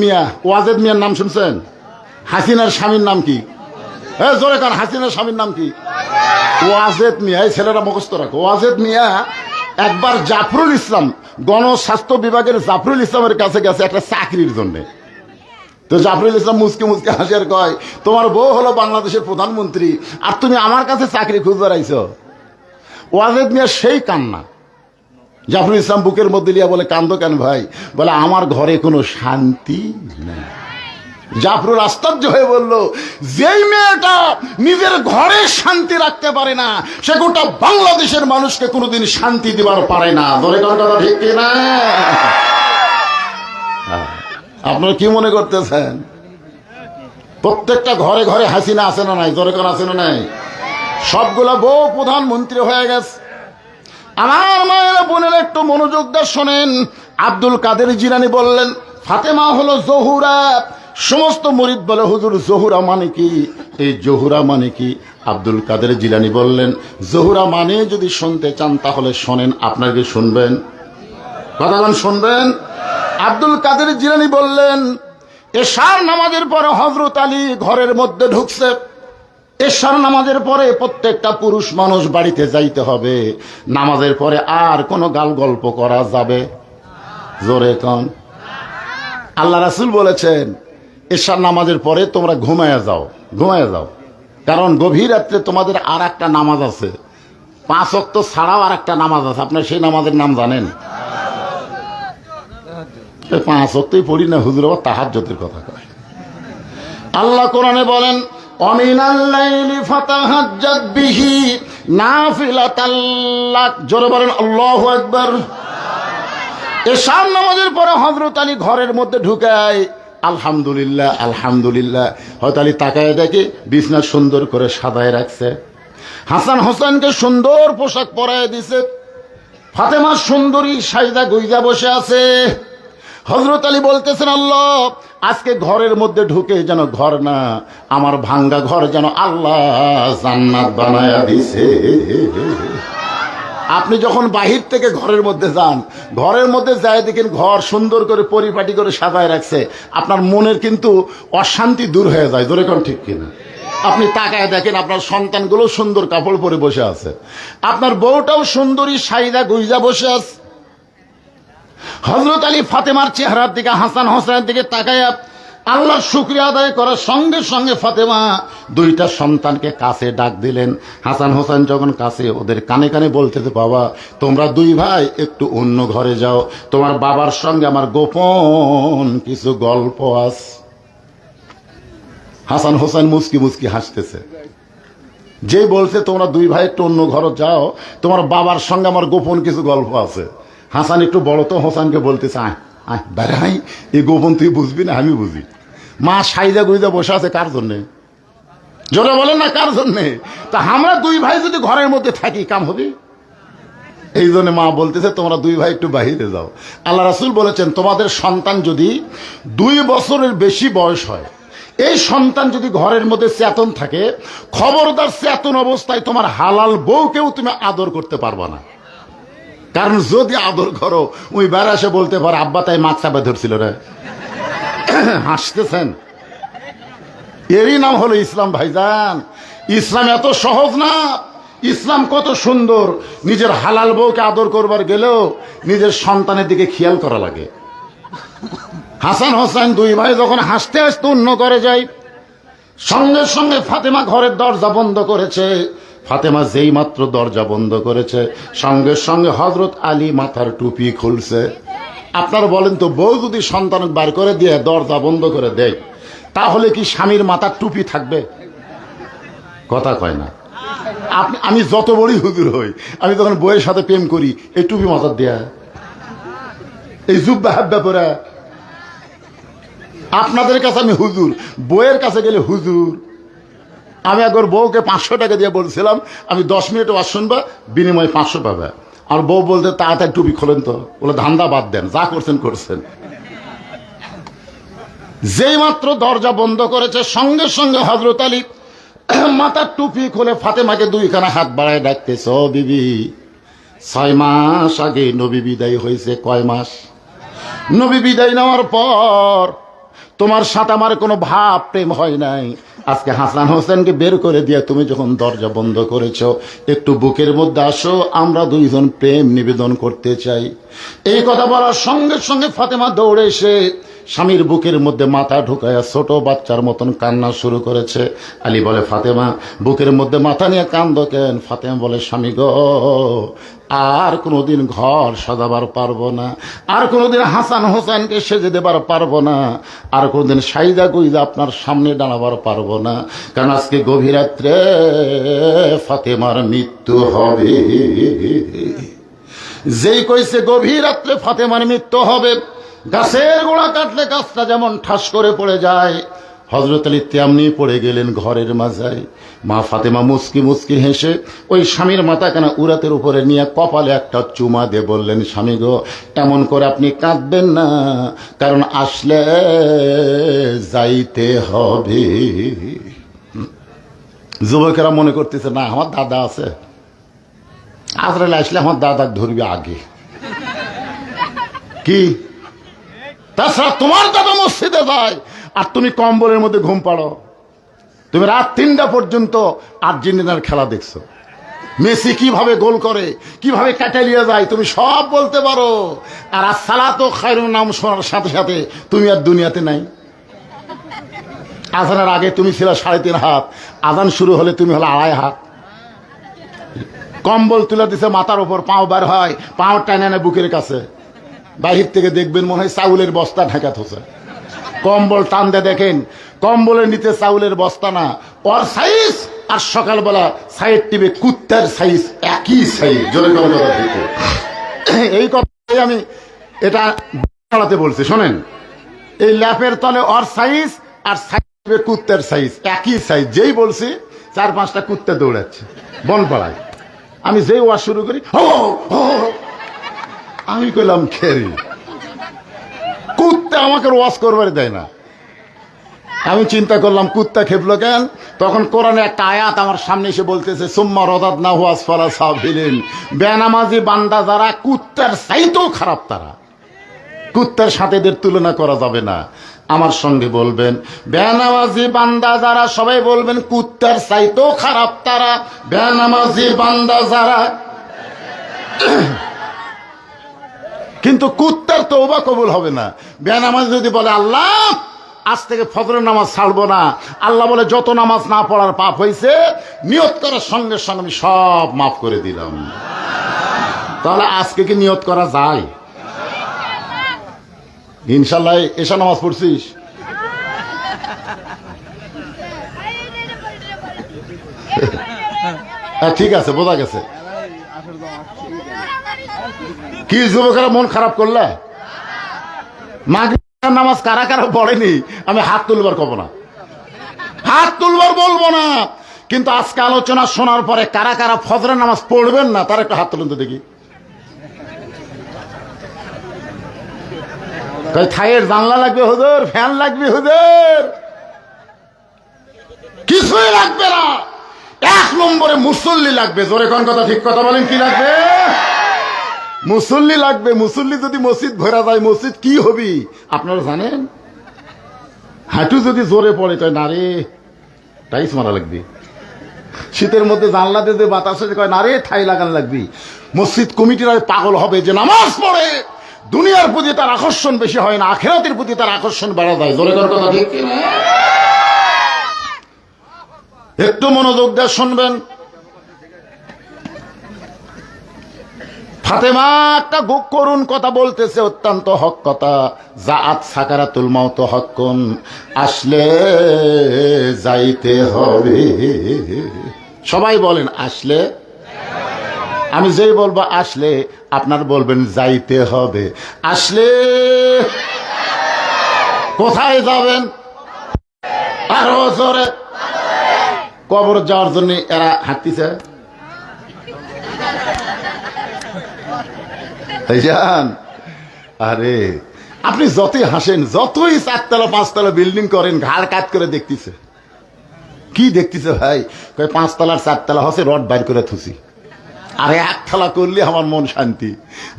মিয়ার নাম শুনছেন? হাসিনার স্বামীর নাম কি? জোরে কান, হাসিনার স্বামীর নাম কি? ওয়াজেদ মিয়া। এই ছেলেরা মুখস্থ রাখো। ওয়াজেদ মিয়া একবার জাফরুল ইসলাম, গণস্বাস্থ্য বিভাগের জাফরুল ইসলামের কাছে গেছে একটা চাকরির জন্য। তো জাফরুল ইসলাম মুসকে মুসকে হাসিয়ার কয়, তোমার বউ হলো বাংলাদেশের প্রধানমন্ত্রী আর তুমি আমার কাছে চাকরি খুঁজতে আইছো? ওয়াজেদ মিয়া সেই কান্না। জাফরুল ইসলাম বুকের মধ্যে লিয়া বলে, কান্দো কেন ভাই? বলে, আমার ঘরে কোনো শান্তি নেই। জাফরুল আশ্চর্য হয়ে বলল, যেই মেয়েটা নিজের ঘরে শান্তি রাখতে পারে না সে গোটা বাংলাদেশের মানুষকে কোনোদিন শান্তি দিবার পারে না। ধরে কোন কথা ঠিক কিনা? আপনারা কি মনে করতেছেন? প্রত্যেকটা ঘরে ঘরে হাসিনা আছে না নাই? জোরে কোন আছে না নাই? সবগুলা বউ প্রধানমন্ত্রী হয়ে গেছে। আমার মায়েরা বোনেরা একটু মনোযোগ দিয়ে শোনেন। আব্দুল কাদের জিলানী বললেন, ফাতেমা হলো জহুরা। সমস্ত মুরিদ বলে, হুজুর জহুরা মানে কি? এই জহুরা মানে কি? আব্দুল কাদের জিলানী বললেন, জহুরা মানে যদি শুনতে চান তাহলে শোনেন। আপনাকে শুনবেন? কথাগান শুনবেন? আব্দুল কাদের জিলানী বললেন, এশার নামাজের পরে হযরত আলী ঘরের মধ্যে ঢুকছে। এশার নামাজের পরে প্রত্যেকটা পুরুষ মানুষ বাড়িতে যাইতে হবে। নামাজের পরে আর কোনো গাল গল্প করা যাবে? জোরে কোন? আল্লাহ রাসূল বলেছেন, এশার নামাজের পরে তোমরা ঘুমায়া যাও। কারণ গভীর রাত্রে তোমাদের আর একটা নামাজ আছে, 5 ওয়াক্ত ছাড়াও আর একটা নামাজ আছে। আপনার সেই নামাজের নাম জানেন? 5 ওয়াক্তই পড়ি না হুজুর, আবার তাহাজ্জুদের কথা কয়। আল্লাহ কোরআনে বলেন, অমিনাল লাইলি ফাতাহাজ্জাদ বিহি নাফিলাতাল লাক। জোরে বলেন আল্লাহু আকবার। এশার নামাজের পরে হযরত আলী ঘরের মধ্যে ঢুকায়। আলহামদুলিল্লাহ আলহামদুলিল্লাহ। হযরত আলী তাকায় দেখে বিছনা সুন্দর করে সাজায় রাখছে। হাসান হোসেনকে সুন্দর পোশাক পরায় দিছে। ফাতেমা সুন্দরী সাজদা গুইজা বসে আছে। হযরত আলী বলতেছেন, আল্লাহ আজকে ঘরের মধ্যে ঢুকে যেন ঘর না, আমার ভাঙ্গা ঘর যেন আল্লাহ জান্নাত বানায়া দিছে। আপনি যখন বাহির থেকে ঘরের মধ্যে যান, ঘরের মধ্যে যায় দেখেন ঘর সুন্দর করে পরিপাটি করে সাজায় রাখছে, আপনার মনের কিন্তু অশান্তি দূর হয়ে যায়। জোরে কোন ঠিক কিনা? আপনি তাকায় দেখেন আপনার সন্তানগুলো সুন্দর কাপড় পরে বসে আছে, আপনার বউটাও সুন্দরী সাইদা গুইজা বসে আছে। হযরত আলী ফাতেমার চেহারার দিকে, হাসান হোসেনের দিকে তাকায় আল্লাহর শুকরিয়া আদায় করার সঙ্গে সঙ্গে ফাতেমা 2টা সন্তানকে কাছে ডাক দিলেন। হাসান হোসেন যখন কাছে, ওদের কানে কানে বলতেছে, বাবা তোমরা 2 ভাই একটু অন্য ঘরে যাও, তোমার বাবার সঙ্গে আমার গোপন কিছু গল্প আছে। হাসান হোসেন মুস্কি মুস্কি হাসতেছে। যেই বলছে তোমরা 2 ভাই একটু অন্য ঘরে যাও, তোমার বাবার সঙ্গে আমার গোপন কিছু গল্প আছে। হাসান একটু বড় তো, হোসেনকে বলতেছে, আয় বেড়াই, এই গোপন তুই বুঝবি না, আমি বুঝি। মা সাইজা গুইজা বসে আছে কার জন্যে? জোরে বলেন না, কার জন্যে? তা আমরা 2 ভাই যদি ঘরের মধ্যে থাকি কাম হবে? এই জন্য মা বলতেছে তোমরা 2 ভাই একটু বাহিরে যাও। আল্লাহ রাসূল বলেছেন, তোমাদের সন্তান যদি 2 বছরের বেশি বয়স হয়, এই সন্তান যদি ঘরের মধ্যে চেতন থাকে, খবরদার চেতন অবস্থায় তোমার হালাল বউকেও তুমি আদর করতে পারবা না। কারণ যদি আদর করো, ওই বেড়া এসে বলতে পারে, আব্বা তাই মাছ চাপা ধরছিল রে। হাসতেছেন? এরই নাম হলো ইসলাম। ভাইজান, ইসলাম এত সহজ না। ইসলাম কত সুন্দর। নিজের হালাল বউকে আদর করবার গেলেও নিজের সন্তানের দিকে খেয়াল করা লাগে। হাসান হোসেন 2 ভাই যখন হাসতে হাসতে অন্য ঘরে যায়, সঙ্গে সঙ্গে ফাতেমা ঘরের দরজা বন্ধ করেছে। ফাতেমা যেই মাত্র দরজা বন্ধ করেছে, সঙ্গে সঙ্গে হযরত আলী মাথার টুপি খুলছে। আপনারা বলেন তো, বউ যদি সন্তান বার করে দিয়ে দরজা বন্ধ করে দেয়, তাহলে কি স্বামীর মাথার টুপি থাকবে? কথা কয় না। আমি যত বড়ই হুজুর হই, আমি যখন বউয়ের সাথে প্রেম করি, এই টুপি মাথার দেয়া, এই জুব্বা হাব্বা পরা। আপনাদের কাছে আমি হুজুর, বউয়ের কাছে গেলে হুজুর। আমি একবার বউকে 500 টাকা দিয়ে বলছিলাম, আমি 10 মিনিট ওয়াজ শুনবা, বিনিময়ে 500 পাবে। আর বউ বলতে, তাড়াতাড়ি টুপি খোলেন তো। বলে, ধান্দা বাদ দেন, যা করছেন করছেন। যেই মাত্র দরজা বন্ধ করেছে সঙ্গে সঙ্গে হযরত আলী মাথার টুপি খুলে ফাতেমাকে দুইখানা হাত বাড়ায় ডাকতেছে, ও বিবি, 6 মাস আগে নবী বিদায় হয়েছে। কয় মাস? নবী বিদায় নেওয়ার পর তোমার সাথে আমার কোনো ভাব প্রেম হয় নাই। আজকে হাসান হোসেনকে বের করে দিয়ে তুমি যখন দরজা বন্ধ করেছো, একটু বুকের মধ্যে আসো, আমরা দুইজন প্রেম নিবেদন করতে চাই। এই কথা বলার সঙ্গে সঙ্গে ফাতেমা দৌড়ে এসে স্বামীর বুকের মধ্যে মাথা ঢুকায়া ছোট বাচ্চার মতন কান্না শুরু করেছে। আলী বলে, ফাতেমা, বুকের মধ্যে মাথা নিয়ে কান্দো কেন? ফাতেমা বলে, স্বামী গো, আর কোনোদিন ঘর সাজাবার পারবো না, আর কোনোদিন হাসান হোসেনকে সেজে দেবার পারবো না, আর কোনোদিন সাইদা গুইদা আপনার সামনে দাঁড়াবার পারবো না, কারণ আজকে গভীর রাত্রে ফাতেমার মৃত্যু হবে। যেই কইছে গভীর রাত্রে ফাতেমার মৃত্যু হবে, গাছের গোড়া কাটলে গাছটা যেমন ঠাস করে পড়ে যায়, হযরত আলী তেমনি পড়ে গেলেন ঘরের মাঝায়। মা ফাতেমা মুচকি মুচকি হেসে ওই স্বামীর মাথাখানা উরাতের উপরে নিয়ে কপালে একটা চুমা দিয়ে বললেন, স্বামী গো, এমন করে আপনি কাঁদবেন না, কারণ আসলে যাইতে হবে। যুবকেরা মনে করতেছে, না, আমার দাদা আছে, আজরাইল আসলে আমার দাদা ধরবে আগে। কি তাছাড়া তোমার দাদা মসজিদে যায় আর তুমি কম্বলের মধ্যে ঘুম পাড়ো। তুমি রাত 3টা পর্যন্ত আর্জেন্টিনার খেলা দেখছো, মেসি কিভাবে গোল করে, কিভাবে কাটালিয়া যায়, তুমি সব বলতে পারো। আর আসসালাতু খায়রুন নাম শোনার সাথে সাথে তুমি আর দুনিয়াতে নাই। আজানের আগে তুমি ছিল 3.5 হাত, আজান শুরু হলে তুমি হলো 2.5 হাত। কম্বল তুলে দিছে মাথার উপর, পাও বার হয়, পাও টানে না বুকের কাছে, বাহির থেকে দেখবেন মনে হয় চাউলের বস্তা ঢাকা থোছে। কম্বল টান দিয়ে দেখেন, কম্বলের নিচে চাউলের বস্তা না, ওর সাইজ আর সকালবেলা সাইড টিভি কুত্তার সাইজ একই সাইজ। জোরে কথা দিতে এই কথাই আমি এটা চালাতে বলছি। শোনেন, এই ল্যাপের তলে ওর সাইজ আর সাইড টিভি কুত্তার সাইজ একই সাইজ। যেই বলছি 4-5টা কুত্তা দৌড়াচ্ছে বনপাড়ায়। আমি যেই ওয়াজ শুরু করি, আমি কইলাম, খেরি কুত্তা আমাকে ওয়াজ করবার দেয় না। আমি চিন্তা করলাম কুত্তা খেপলো কেন? তখন কোরআনে একটা আয়াত আমার সামনে এসে বলতেছে, সুম্মা রাদাদনাহু আসফালা সাফিলিন, বেনামাজি বান্দা যারা কুত্তার চাইতেও খারাপ, তারা কুত্তার সাথে এদের তুলনা করা যাবে না। আমার সঙ্গে বলবেন, বেনামাজি বান্দা যারা, সবাই বলবেন, কুত্তার চাইতেও খারাপ তারা, বেনামাজি বান্দা যারা। কিন্তু কুত্তার তওবা কবুল হবে না। বেনামাজ যদি বলে, আল্লাহ আজ থেকে ফজরের নামাজ ছাড়বো না, আল্লাহ বলে, যত নামাজ না পড়ার পাপ হয়েছে নিয়ত করার সঙ্গে সঙ্গে আমি সব মাফ করে দিলাম। তাহলে আজকে কি নিয়ত করা যায়? ইনশাল্লাহ। এশা নামাজ পড়ছিস? ঠিক আছে, বোঝা গেছে। কি যুবকেরা মন খারাপ করলে? মাগরিবের নামাজ কারা কারা পড়েনি আমি হাত তুলবার কব না, হাত তুলবার বলবো না, কিন্তু আজকে আলোচনা শোনার পরে কারা কারা ফজরের নামাজ পড়বেন না তারা একটা হাত তুলুন তো দেখি। থাইয়ের জানলা লাগবে হুজুর, ফ্যান লাগবে হুজুর, কিছুই লাগবে না। 1 নম্বরে মুসল্লি লাগবে। জোরে কোন কথা, ঠিক কথা বলেন, কি লাগবে? মুসল্লি লাগবে। মুসল্লি যদি মসজিদ ভরা যায়, মসজিদ কি হবি আপনারা জানেন? হাঁটু যদি জোরে পড়ে, কয় না রে টাইস মারা লাগবে। শীতের মধ্যে জানলা দিয়ে বাতাস কয় না রে ঠাই লাগান লাগবি। মসজিদ কমিটিরা পাগল হবে যে নামাজ পড়ে দুনিয়ার প্রতি তার আকর্ষণ বেশি হয় না, আখিরাতের প্রতি তার আকর্ষণ বেড়ে যায়। জোরে কোন কথা, ঠিক কিনা? একটু মনোযোগ দিয়ে শুনবেন। ফাতেমা একটা করুণ কথা বলতেছে, অত্যন্ত হক কথা। জাআত সাকারাতুল মাউত হক্কুন, আসলে যাইতে হবে। সবাই বলেন আসলে। আমি যেই বলবো আসলে, আপনার বলবেন যাইতে হবে। আসলে কোথায় যাবেন? আরো জোরে। কবর যাওয়ার জন্য এরা হাঁটতেছে। আরে আপনি যতই হাসেন, যতই 4 তলা 5 তলা বিল্ডিং করেন, ঘাড় কাত করে দেখতেছে। কি দেখতেছে ভাই? 5 তলার 4 তলা হচ্ছে রড বাইর করে থুসি, আর 1 তলা করলে আমার মন শান্তি।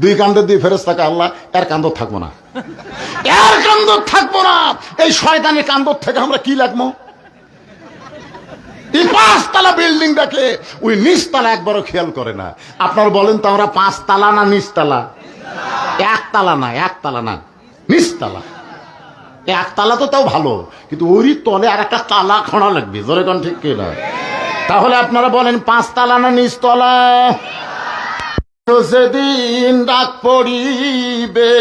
2 কান্দর 2 ফেরেশতা, আল্লাহ এর কান্দর থাকবো না, এর কান্দর থাকবো না, এই শয়তানের কান্দর থেকে আমরা কি লাগবো? এই 5 তলা বিল্ডিং দেখে ওই নিচতলা একবারও খেয়াল করে না। আপনার বলেন তো আমরা 5 তলা না নিচতলা? 1 তলা না, 1 তলা না, নিচতলা। 1 তলা তো তাও ভালো, কিন্তু ওরই তলে আর একটা তালা খোঁড়া লাগবে। জোরে কোন ঠিক কি না? তাহলে আপনারা বলেন 5 তলা না নিচতলা? সেদিন ডাক পড়িবে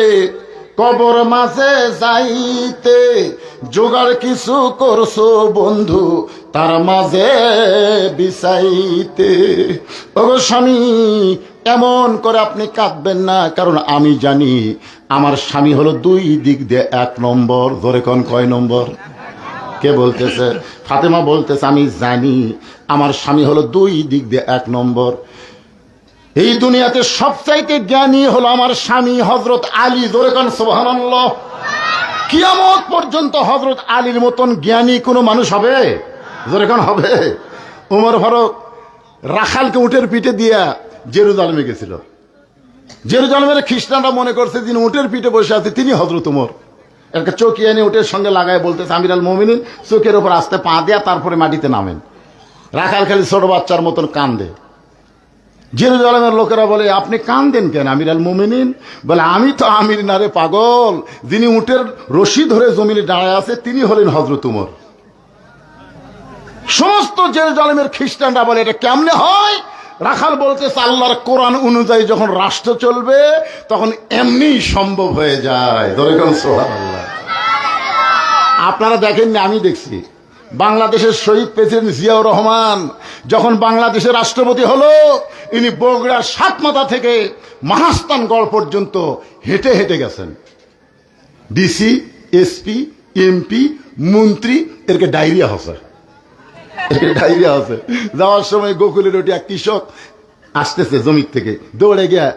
কবর মাঝে যাইতে, জোগাড় কিছু করছো বন্ধু তার মাঝে বিছাইতে। ওগো স্বামী, এমন করে আপনি কাঁদবেন না, কারণ আমি জানি আমার স্বামী হলো 2 দিক দিয়ে 1 নম্বর। ধরে কোন কয় নম্বর? কে বলতেছে? ফাতেমা বলতেছে আমি জানি আমার স্বামী হলো 2 দিক দিয়ে 1 নম্বর। এই দুনিয়াতে সবচাইতে জ্ঞানী হলো আমার স্বামী হযরত আলী। ধরে কোন সুবহানাল্লাহ। কিয়ামত পর্যন্ত হযরত আলীর মতন জ্ঞানী কোনো মানুষ হবে? ধরে কোন হবে? ওমর ফারুক রাখালকে উটের পিঠে দিয়া জেরুজালেমে গেছিল। জেরুজালেমের খ্রিস্টানরা মনে করছে যিনি উটের পিঠে বসে আছে তিনি হযরত ওমর। একটা চৌকি এনে উটের সঙ্গে লাগায় বলতেছে আমির আল মুমিনিন, চোখের উপর আস্তে পা দেয়া তারপরে মাটিতে নামেন। রাখাল খালি ছোট বাচ্চার মতন কান্দে। জেরুজালেমের লোকেরা বলে আপনি কান্দেন কেন আমির আল মুমিনিন? বলে আমি তো আমির না রে পাগল, যিনি উটের রশি ধরে জমিনে দাঁড়ায় আছে তিনি হলেন হযরত ওমর। সমস্ত জেরুজালেমের খ্রিস্টানরা বলে এটা কেমনে হয়? রাখাল বলতেছে আল্লাহর কোরআন অনুযায়ী যখন রাষ্ট্র চলবে তখন এমনি সম্ভব হয়ে যায়। সুবহানাল্লাহ। আপনারা দেখেননি, আমি দেখছি বাংলাদেশের শহীদ প্রেসিডেন্ট জিয়াউর রহমান যখন বাংলাদেশের রাষ্ট্রপতি হলো, ইনি বগুড়ার 7 মাথা থেকে মহাস্থানগড় পর্যন্ত হেঁটে হেঁটে গেছেন। ডিসি, এসপি, এমপি, মন্ত্রী এরকে ডায়রিয়া হচ্ছে, ডায়রিয়া হচ্ছে। যাওয়ার সময় গোকুলের ওটি এক কৃষক আসতেছে জমির থেকে, দৌড়ে গিয়া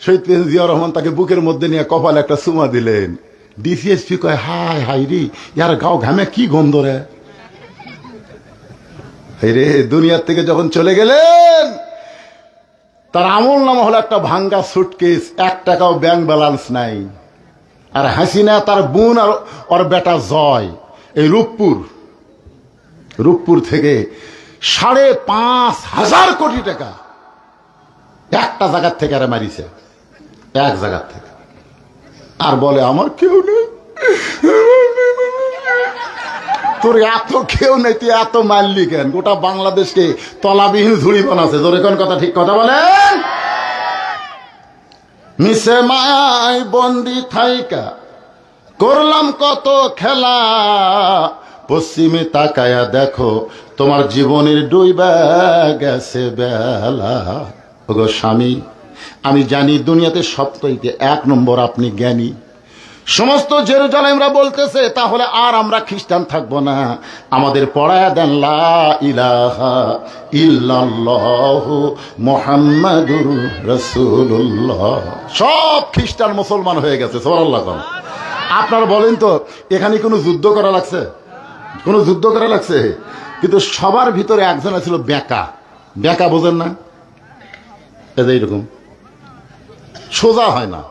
শহীদ প্রেসিডেন্ট জিয়াউর রহমান তাকে বুকের মধ্যে নিয়ে কপালে একটা চুমা দিলেন। ডিসি, এসপি কয় হায় হাই রে, ইয়ার গাও ঘামে কি গন্ধ রে। রে দুনিয়ার থেকে যখন চলে গেলেন তার আমল নামা হলো একটা ভাঙ্গা সুটকেস, 1 টাকাও ব্যাংক ব্যালেন্স নাই। আর হাসিনা তার বোন আর ওর বেটা জয় এই রূপপুর থেকে 5,500 কোটি টাকা একটা জায়গার থেকে আরে মারিছে, এক জায়গার থেকে। আর বলে আমার কেউ নেই। তোর এত কেউ নেই, তুই এত মারলি কেন? গোটা বাংলাদেশকে তলাবিহীন ঝুড়ি বানাচ্ছে। জোরে কোন কথা ঠিক কথা বলেন? মিশে মায় বন্দি থাইকা করলাম কত খেলা, পশ্চিমে তাকায়া দেখো তোমার জীবনের ডুইবা গেছে বেলা। ওগো স্বামী, আমি জানি দুনিয়াতে সবচাইতে 1 নম্বর আপনি জ্ঞানী। সমস্ত জেরুজালেমরা বলতেছে তাহলে আর আমরা খ্রিস্টান থাকবো না, আমাদের পড়ায়া দেন লা ইলাহা ইল্লাল্লাহু মুহাম্মাদুর রাসূলুল্লাহ। সব খ্রিস্টান মুসলমান হয়ে গেছে। সুবহানাল্লাহ। আপনারা বলেন তো এখানে কোনো যুদ্ধ করা লাগছে? কোনো যুদ্ধ করা লাগছে? কিন্তু সবার ভিতরে একজন ছিল বেকা। বেকা বোঝেন না? এইরকম সোজা হয় না,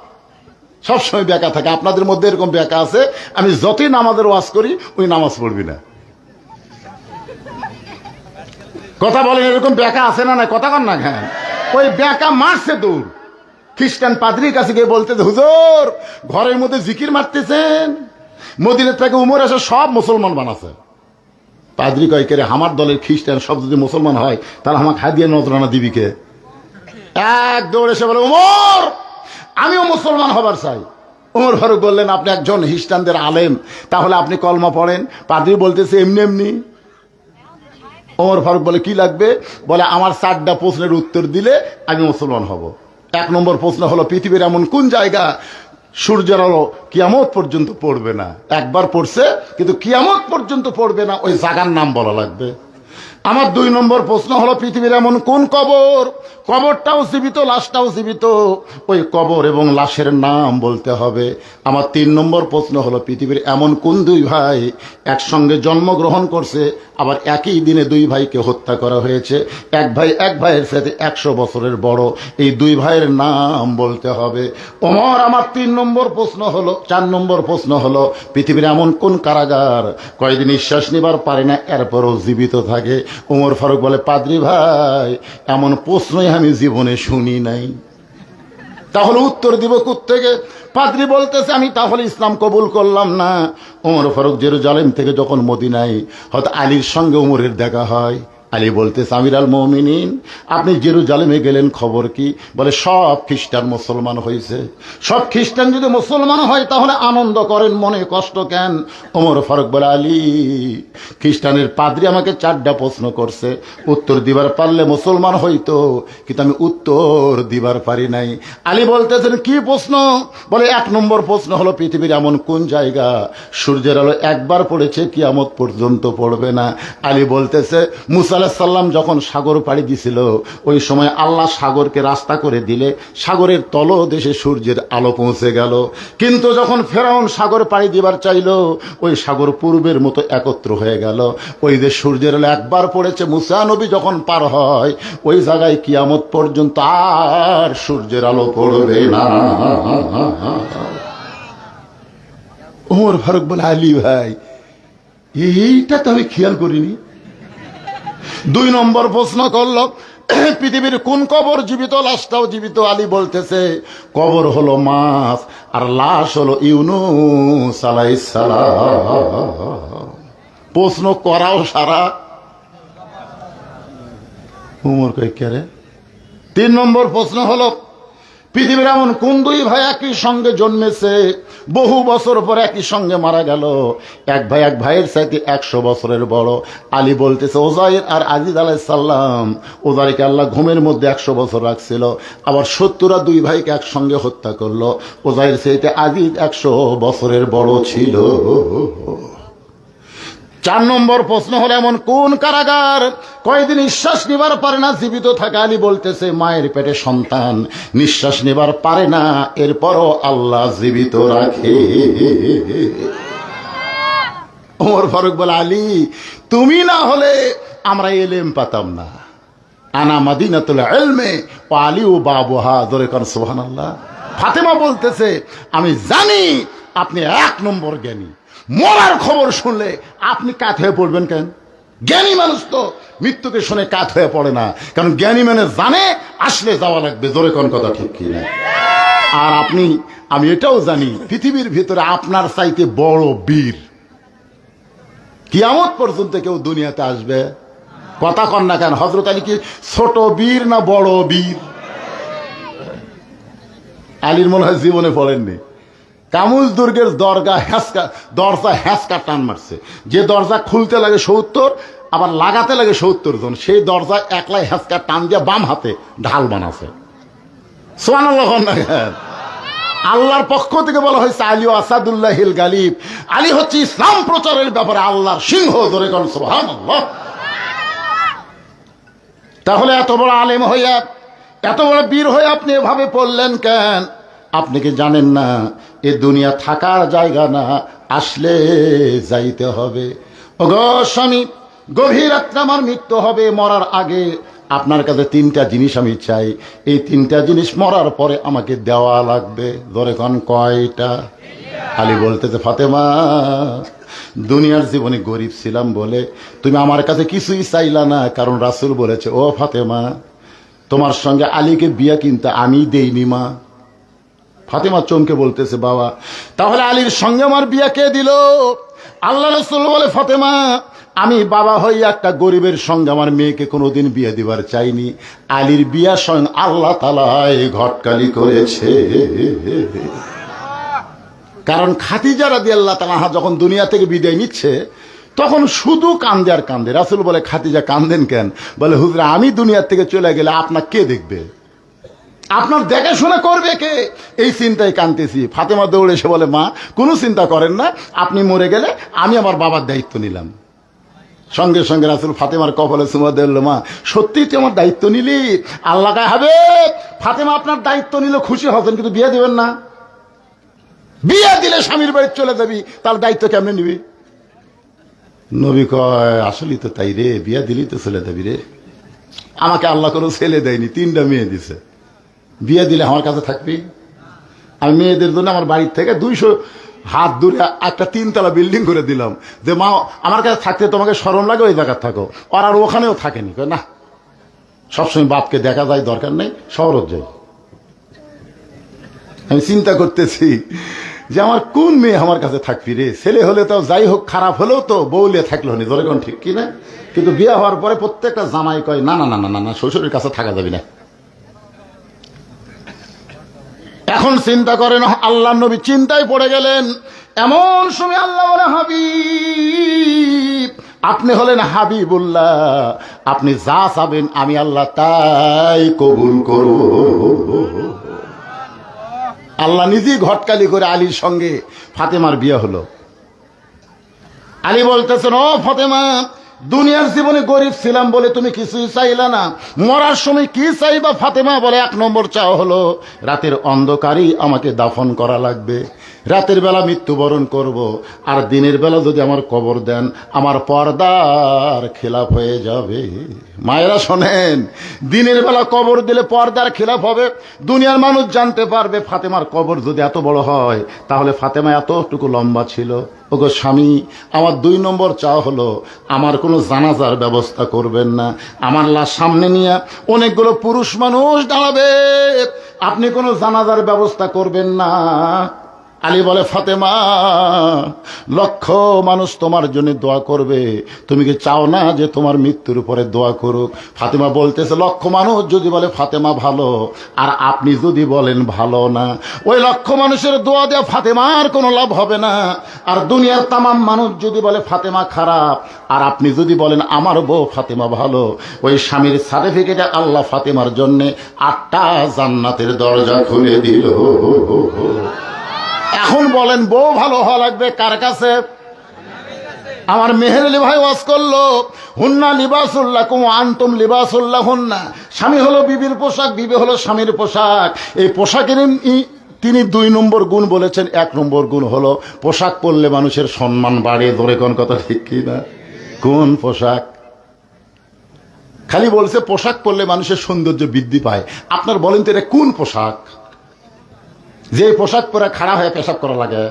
সবসময় বেকা থাকে। আপনাদের মধ্যে এরকম বেকা আছে, আমি যতই নামাজের ওয়াজ করি ওই নামাজ পড়বি না। কথা বলেন, এরকম বেকা আছে না? না কথা কন না। হ্যাঁ, ওই বেকা মারছে দূর। খ্রিস্টান পাদ্রীর কাছে গিয়ে বলতেছে হুজুর ঘরের মধ্যে জিকির মারতেছেন, মদিনা থেকে উমর এসে সব মুসলমান বানাছে। পাদ্রী কয় কে রে, আমার দলের খ্রিস্টান সব যদি মুসলমান হয় তাহলে আমাকে হাদিয়া নজরানা দিবি কে? এক দৌড় এসে বলে উমর আমিও মুসলমান হবার চাই। ওমর ফারুক বললেন আপনি একজন খ্রিস্টানদের আলেম, তাহলে আপনি কলমা পড়েন। পাদ্রী বলতেছে এমনি এমনি। ওমর ফারুক বলে কি লাগবে? বলে আমার 4টা প্রশ্নের উত্তর দিলে আমি মুসলমান হব। 1 নম্বর প্রশ্ন হলো পৃথিবীর এমন কোন জায়গা সূর্যের আলো কিয়ামত পর্যন্ত পড়বে না? একবার পড়ছে কিন্তু কিয়ামত পর্যন্ত পড়বে না, ওই জায়গার নাম বলা লাগবে। আমার 2 নম্বর প্রশ্ন হলো, পৃথিবীর এমন কোন কবর, কবরটাও জীবিত লাশটাও জীবিত, ওই কবর এবং লাশের নাম বলতে হবে। আমার 3 নম্বর প্রশ্ন হলো, পৃথিবীর এমন কোন 2 ভাই একসঙ্গে জন্মগ্রহণ করছে, আবার একই দিনে 2 ভাইকে হত্যা করা হয়েছে, এক ভাই এক ভাইয়ের সাথে 100 বছরের বড়, এই 2 ভাইয়ের নাম বলতে হবে। ওমর, আমার 3 নম্বর প্রশ্ন হলো, 4 নম্বর প্রশ্ন হলো, পৃথিবীর এমন কোন কারাগার কয়েকদিন নিঃশ্বাস নিবার পারে না এরপরও জীবিত থাকে? ওমর ফারুক বলে, পাদ্রী ভাই, এমন প্রশ্নই আমি জীবনে শুনি নাই। তাহলে উত্তর দিব কোত্থেকে? পাদ্রী বলতেছে, আমি তাহলে ইসলাম কবুল করলাম না। ওমর ফারুক জেরুজালেম থেকে যখন মদিনায় হয়তো আলীর সঙ্গে ওমরের দেখা হয়, আলী বলতেছে, আমির আল মুমিনিন, আপনি জেরুজালেমে গেলেন, খবর কি? বলে, সব খ্রিস্টান মুসলমান হয়েছে। সব খ্রিস্টান যদি মুসলমান হয় তাহলে আনন্দ করেন, মনে কষ্ট কেন? ওমর ফারুক বলে, আলী, খ্রিস্টানের পাদ্রী আমাকে 4টা প্রশ্ন করছে, উত্তর দিবার পারলে মুসলমান হইতো, কিন্তু আমি উত্তর দিবার পারি নাই। আলী বলতেছেন, কি প্রশ্ন? বলে, 1 নম্বর প্রশ্ন হলো, পৃথিবীর এমন কোন জায়গা সূর্যের আলো একবার পড়েছে কিয়ামত পর্যন্ত পড়বে না? আলী বলতেছে, মুসা আলাইহিস সালাম যখন সাগর পাড়ি দিছিল, ওই সময় আল্লাহ সাগরকে রাস্তা করে দিলে সাগরের তলদেশে সূর্যের আলো পৌঁছে গেল। কিন্তু যখন ফেরাউন সাগর পাড়ি দিবার চাইল, ওই সাগর পূর্বের মতো একত্র হয়ে গেল। ওই যে সূর্যের আলো একবার পড়েছে, মুসা নবী যখন পার হয়, ওই জায়গায় কিয়ামত পর্যন্ত আর সূর্যের আলো পড়বে না। ওমর ফারুক বলে, আলী ভাই, এইটা তো আমি খেয়াল করিনি। 2 নম্বর প্রশ্ন করলো, পৃথিবীর কোন কবর জীবিত লাশটাও জীবিত? আলী বলতেছে, কবর হলো মাছ আর লাশ হলো ইউনূস আলাইহিস সালাম। প্রশ্ন করাও সারা। উমর কই কে? 3 নম্বর প্রশ্ন হলো, পৃথিবীর এমন কোন 2 ভাই একই সঙ্গে জন্মেছে, বহু বছর পর একই সঙ্গে মারা গেল, এক ভাই এক ভাইয়ের সাথে 100 বছরের বড়? আলী বলতেছে, ওজাইর আর আজিজ আলাইহিস সালাম। ওজাইরকে আল্লাহ ঘুমের মধ্যে 100 বছর রাখছিল, আবার 70 2 ভাইকে একসঙ্গে হত্যা করলো। ওজাইর সাথে আজিজ 100 বছরের বড় ছিল। 4 নম্বর প্রশ্ন হলো, এমন কোন কারাগার কয়েকদিন নিঃশ্বাস নিবার পারে না জীবিত থাকে? আলী বলতেছে, মায়ের পেটে সন্তান নিঃশ্বাস নিবার পারে না, এরপরও আল্লাহ জীবিত রাখে। ওমর ফারুক বলে, আলী, তুমি না হলে আমরা এলেম পাতাম না। আনা মাদিনাতুল ইলমে ওয়া আলিউ বাবুহা। জোরে কোন সুবহানাল্লাহ। ফাতেমা বলতেছে, আমি জানি আপনি 1 নম্বর জ্ঞানী, মরার খবর শুনলে আপনি কাত হয়ে পড়বেন কেন? জ্ঞানী মানুষ তো মৃত্যুকে শুনে কাত হয়ে পড়ে না, কারণ জ্ঞানী মানে জানে আসলে যাওয়া লাগবে। জোরে কোন কথা ঠিক কি না? আর আমি এটাও জানি, পৃথিবীর ভিতরে আপনার চাইতে বড় বীর কিয়ামত পর্যন্ত কেউ দুনিয়াতে আসবে? কথা কন না কেন? হযরত আলী কি ছোট বীর না বড় বীর? আলীর মনে হয় জীবনে পড়েননি। কামুজ দুর্গের দরজা হ্যাঁচকা টান মারছে, যে দরজা খুলতে লাগে 70, আবার লাগাতে লাগে 70 জন, সেই দরজা একলাই হ্যাঁচকা টান দিয়ে বাম হাতে ঢাল বানাছে। সুবহানাল্লাহ। আল্লাহর পক্ষ থেকে বলা হয়েছে, আলী আসাদুল্লাহিল গালিব। আলী হচ্ছে ইসলাম প্রচারের ব্যাপারে আল্লাহর সিংহ। ধরে কোন সুবহানাল্লাহ। তাহলে এত বড় আলেম হইয়া, এত বড় বীর হয়ে আপনি এভাবে পড়লেন কেন? আপনি কি জানেন না এ দুনিয়া থাকার জায়গা না, আসলে যাইতে হবে। ওগো স্বামী, গভীর রাত্রে আমার মৃত্যু হবে, মরার আগে আপনার কাছে 3টা জিনিস আমি চাই, এই 3টা জিনিস মরার পরে আমাকে দেওয়া লাগবে। ধরে কোন কয়টা? আলী বলতেছে, ফাতেমা, দুনিয়ার জীবনে গরিব ছিলাম বলে তুমি আমার কাছে কিছুই চাইলা না, কারণ রাসূল বলেছে, ও ফাতেমা, তোমার সঙ্গে আলীকে বিয়া কিন্তু আমি দেইনি মা। ফাতেমা চমকে বলতেছে, বাবা, তাহলে আলীর সঙ্গে আমার বিয়া কে দিল? আল্লাহ রাসূল বলে, ফাতেমা, আমি বাবা হইয়া একটা গরিবের সঙ্গে আমার মেয়েকে কোনোদিন বিয়ে দিবার চাইনি। আলীর বিয়া স্বয়ং আল্লাহ তাআলাই ঘটকালি করেছে। কারণ খাদিজা রাদিয়াল্লাহু তাআলা যখন দুনিয়া থেকে বিদায় নিচ্ছে, তখন শুধু কান্দে আর কান্দে। রাসূল বলে, খাদিজা কান্দেন কেন? বলে, হুজুর, আমি দুনিয়া থেকে চলে গেলে আপনার কে দেখবে? আপনার দেখাশোনা করবে কে? এই চিন্তায় কাঁদতেছি। ফাতেমা দৌড়ে এসে বলে, মা, কোনো চিন্তা করেন না, আপনি মরে গেলে আমি আমার বাবার দায়িত্ব নিলাম। সঙ্গে সঙ্গে রাসূল ফাতেমার কপালে চুমা দিল, মা সত্যিই তুই আমার দায়িত্ব নিলি? আল্লাহ কয়, হবে ফাতেমা আপনার দায়িত্ব নিলে খুশি হবেন, কিন্তু বিয়ে দিবেন না। বিয়ে দিলে স্বামীর বাড়ি চলে যাবি, তার দায়িত্ব কেমনে নিবি? নবী কয়, আসলেই তো তাই রে, বিয়ে দিলেই তো চলে যাবি রে। আমাকে আল্লাহ কোনো ছেলে দেয়নি, 3টা মেয়ে দিছে। বিয়ে দিলে আমার কাছে থাকবি? আমি মেয়েদের জন্য আমার বাড়ির থেকে 200 হাত দূরে একটা 3তলা বিল্ডিং করে দিলাম, যে মা আমার কাছে থাকতে তোমাকে শরম লাগে, ওই জায়গায় থাকো। আর আর ওখানেও থাকেনি, না সবসময় বাপকে দেখা যায়, দরকার নেই, শহরত যাই। আমি চিন্তা করতেছি যে আমার কোন মেয়ে আমার কাছে থাকবি রে? ছেলে হলে তো যাই হোক, খারাপ হলেও তো বউলে থাকলো নি, ধরে কোন ঠিক কিনা? কিন্তু বিয়ে হওয়ার পরে প্রত্যেকটা জামাই কয়, না না না না না, শ্বশুরের কাছে থাকা যাবি না। এখন চিন্তা করেন, আল্লাহ নবী চিন্তায় পড়ে গেলেন। এমন সময় আল্লাহ বলে, হাবিব, আপনি হলেন হাবিবুল্লাহ, আপনি যা চাবেন আমি আল্লাহ তাই কবুল করব। আল্লাহ নিজেই ঘটকালি করে আলীর সঙ্গে ফাতেমার বিয়ে হলো। আলী বলতেছেন, ও ফাতেমা, দুনিয়ার জীবনে গরিব ছিলাম বলে তুমি কিছুই চাইলা না, মরার সময় কি চাইবা? ফাতেমা বলে, 1 নম্বর চাও হলো রাতের অন্ধকারেই আমাকে দাফন করা লাগবে, রাতের বেলা মৃত্যুবরণ করব, আর দিনের বেলা যদি আমার কবর দেন আমার পর্দার খেলাফ হয়ে যাবে। মায়েরা শোনেন, দিনের বেলা কবর দিলে পর্দার খেলাফ হবে, দুনিয়ার মানুষ জানতে পারবে ফাতেমার কবর যদি এত বড় হয়, তাহলে ফাতেমা এতটুকু লম্বা ছিল। ওগো স্বামী, আমার 2 নম্বর চাওয়া হলো আমার কোনো জানাজার ব্যবস্থা করবেন না, আমার লাশ সামনে নিয়ে অনেকগুলো পুরুষ মানুষ দাঁড়াবে, আপনি কোনো জানাজার ব্যবস্থা করবেন না। আলী বলে, ফাতেমা, লক্ষ মানুষ তোমার জন্য দোয়া করবে, তুমি কি চাও না যে তোমার মৃত্যুর উপরে দোয়া করুক? ফাতেমা বলতেছে, লক্ষ মানুষ যদি বলে ফাতেমা ভালো, আর আপনি যদি বলেন ভালো না, ওই লক্ষ মানুষের দোয়া দেওয়া ফাতেমার কোনো লাভ হবে না। আর দুনিয়ার তামাম মানুষ যদি বলে ফাতেমা খারাপ, আর আপনি যদি বলেন আমার বউ ফাতেমা ভালো, ওই স্বামীর সার্টিফিকেটে আল্লাহ ফাতেমার জন্য 8টা জান্নাতের দরজা খুলে দিল। এখন বলেন, বউ ভালো হওয়া লাগবে কার কাছে? আমার মেহেরলি ভাই ওয়াজ করলো, হুন্না লিবাসুল্লাকুম ওয়া আনতুম লিবাসুল্লাহুন্না। স্বামী হলো বিবির পোশাক, বিবি হলো স্বামীর পোশাক। এই পোশাকের তিনি 2 নম্বর গুণ বলেছেন। 1 নম্বর গুণ হলো পোশাক পরলে মানুষের সম্মান বাড়ে। ধরে কোন কথা ঠিক কি না? কোন পোশাক? খালি বলছে পোশাক পরলে মানুষের সৌন্দর্য বৃদ্ধি পায়। আপনার বলেন তো এটা কোন পোশাক? যে পোশাক পরে খাড়া হয়ে পেশাব করা লাগে?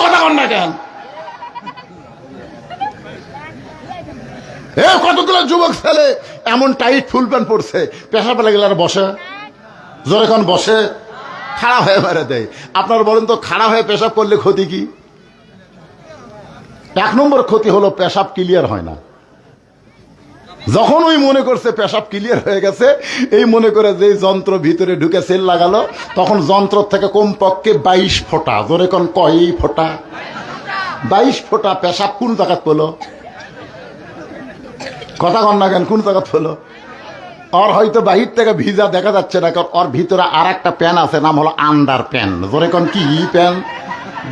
কথা কন না কেন? কতগুলো যুবক ছেলে এমন টাইট ফুল প্যান্ট পরছে, পেশাব লাগলে আর বসে, জোরে কোন বসে, খাড়া হয়ে মেরে দেয়। আপনার বলেন তো খাড়া হয়ে পেশাব করলে ক্ষতি কি? 1 নম্বর ক্ষতি হলো পেশাব ক্লিয়ার হয় না। যখন ওই মনে করছে পেশাব ক্লিয়ার হয়ে গেছে, এই মনে করে যে যন্ত্র ভিতরে ঢুকে সেল লাগালো, তখন যন্ত্র থেকে কমপক্ষে 22 ফোঁটা, জোরে কোন কয় ফোঁটা? 22 ফোঁটা পেশাব কোন জায়গাত পেলো? কথা কন না কেন? কোন জায়গাত পেলো? ওর হয়তো বাহির থেকে ভিজা দেখা যাচ্ছে না, কারণ ওর ভিতরে আর একটা প্যান আছে, নাম হলো আন্ডার প্যান। জোরে কোন কি প্যান?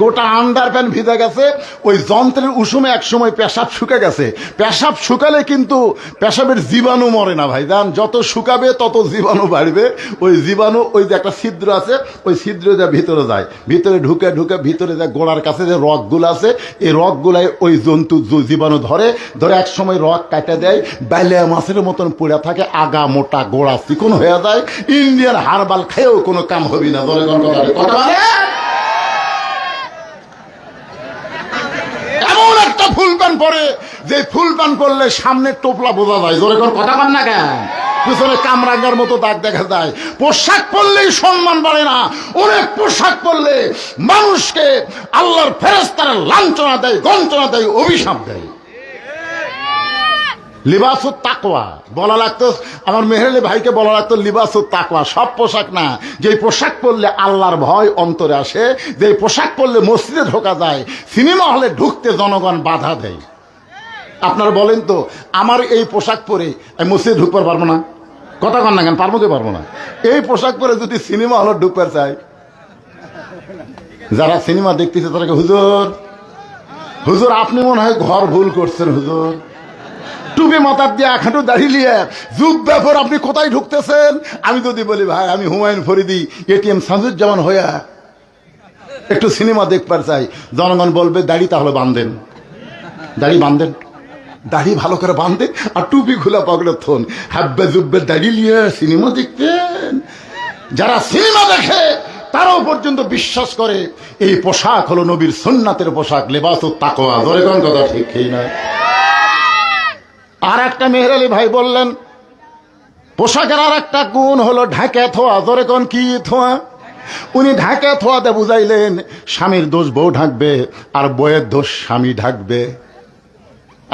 গোটা আন্ডার প্যান ভিজে গেছে। ওই যন্ত্রের উষুমে একসময় পেশাব শুকে গেছে। পেশাব শুকালে কিন্তু পেশাবের জীবাণু মরে না ভাই, জান, যত শুকাবে তত জীবাণু বাড়বে। ওই জীবাণু, ওই যে একটা ছিদ্র আছে, ওই ছিদ্র যা ভিতরে যায়, ভিতরে ঢুকে ঢুকে ভিতরে যা গোড়ার কাছে যে রগগুলো আছে, এই রগগুলাই ওই জন্তু জীবাণু ধরে ধরে এক সময় রগ কাটে দেয়, বাইলে মাছের মতন পড়ে থাকে, আগা মোটা গোড়া চিকন হয়ে যায়। ইন্ডিয়ান হারবাল খেয়েও কোনো কাম হবি না। ধরে কোন কথা? ফুল প্যান্ট পরে, যে ফুল প্যান্ট পরলে সামনে টোপলা বোঝা যায়। জোরে কোন কথা কন না কেন? পিছনে কামরাঙ্গার মতো দাগ দেখা যায়। পোশাক পরলেই সম্মান বাড়ে না, অনেক পোশাক পরলে মানুষকে আল্লাহর ফেরেশতারা লাঞ্ছনা দেয়, গঞ্জনা দেয়, অভিশাপ দেয়। লিবাসুত তাকওয়া বলা লাগতো, আমার মেহেরলি ভাইকে বলা লাগতো লিবাসুত তাকওয়া। সব পোশাক না, যে পোশাক পরলে আল্লাহর ভয় অন্তরে আসে, যে পোশাক পরলে মসজিদে ঢোকা যায়, সিনেমা হলে ঢুকতে জনগণ বাধা দেয়। আপনারা বলেন তো, আমার এই পোশাক পরে আমি মসজিদে ঢুকতে পারবো না? কথা কন না কেন? পারবো কি পারবো না? এই পোশাক পরে যদি সিনেমা হলে ঢুকতে চাই, যারা সিনেমা দেখতেছে তারা হুজুর হুজুর আপনি মনে হয় ঘর ভুল করছেন হুজুর, টুপি মাথার দিয়ে আখাটু দাঁড়িয়ে নিয়ে যুগ ব্যাপার আপনি কোথায় ঢুকতেছেন? আমি যদি বলি ভাই আমি হুমায়ুন ফরিদি এটিএম শামসুজ্জামান হইয়া একটু সিনেমা দেখবার চাই, জনগণ বলবে দাড়ি তাহলে বাঁধেন, দাড়ি বাঁধেন, দাড়ি ভালো করে বাঁধেন আর টুপি খোলা পকেটে থন, হাব্বে জুব্বে দাড়ি নিয়ে সিনেমা দেখতেন। যারা সিনেমা দেখে তারাও পর্যন্ত বিশ্বাস করে এই পোশাক হলো নবীর সুন্নাতের পোশাক, লেবাস ও তাকওয়া। জোরে কোন কথা ঠিক না? আর একটা মেহের আলী ভাই বললেন পোশাকের আর একটা গুণ হলো ঢাকে থোয়া। জোরে কোন কি থোয়া? উনি ঢাকে থোয়াতে বুঝাইলেন স্বামীর দোষ বউ ঢাকবে আর বইয়ের দোষ স্বামী ঢাকবে।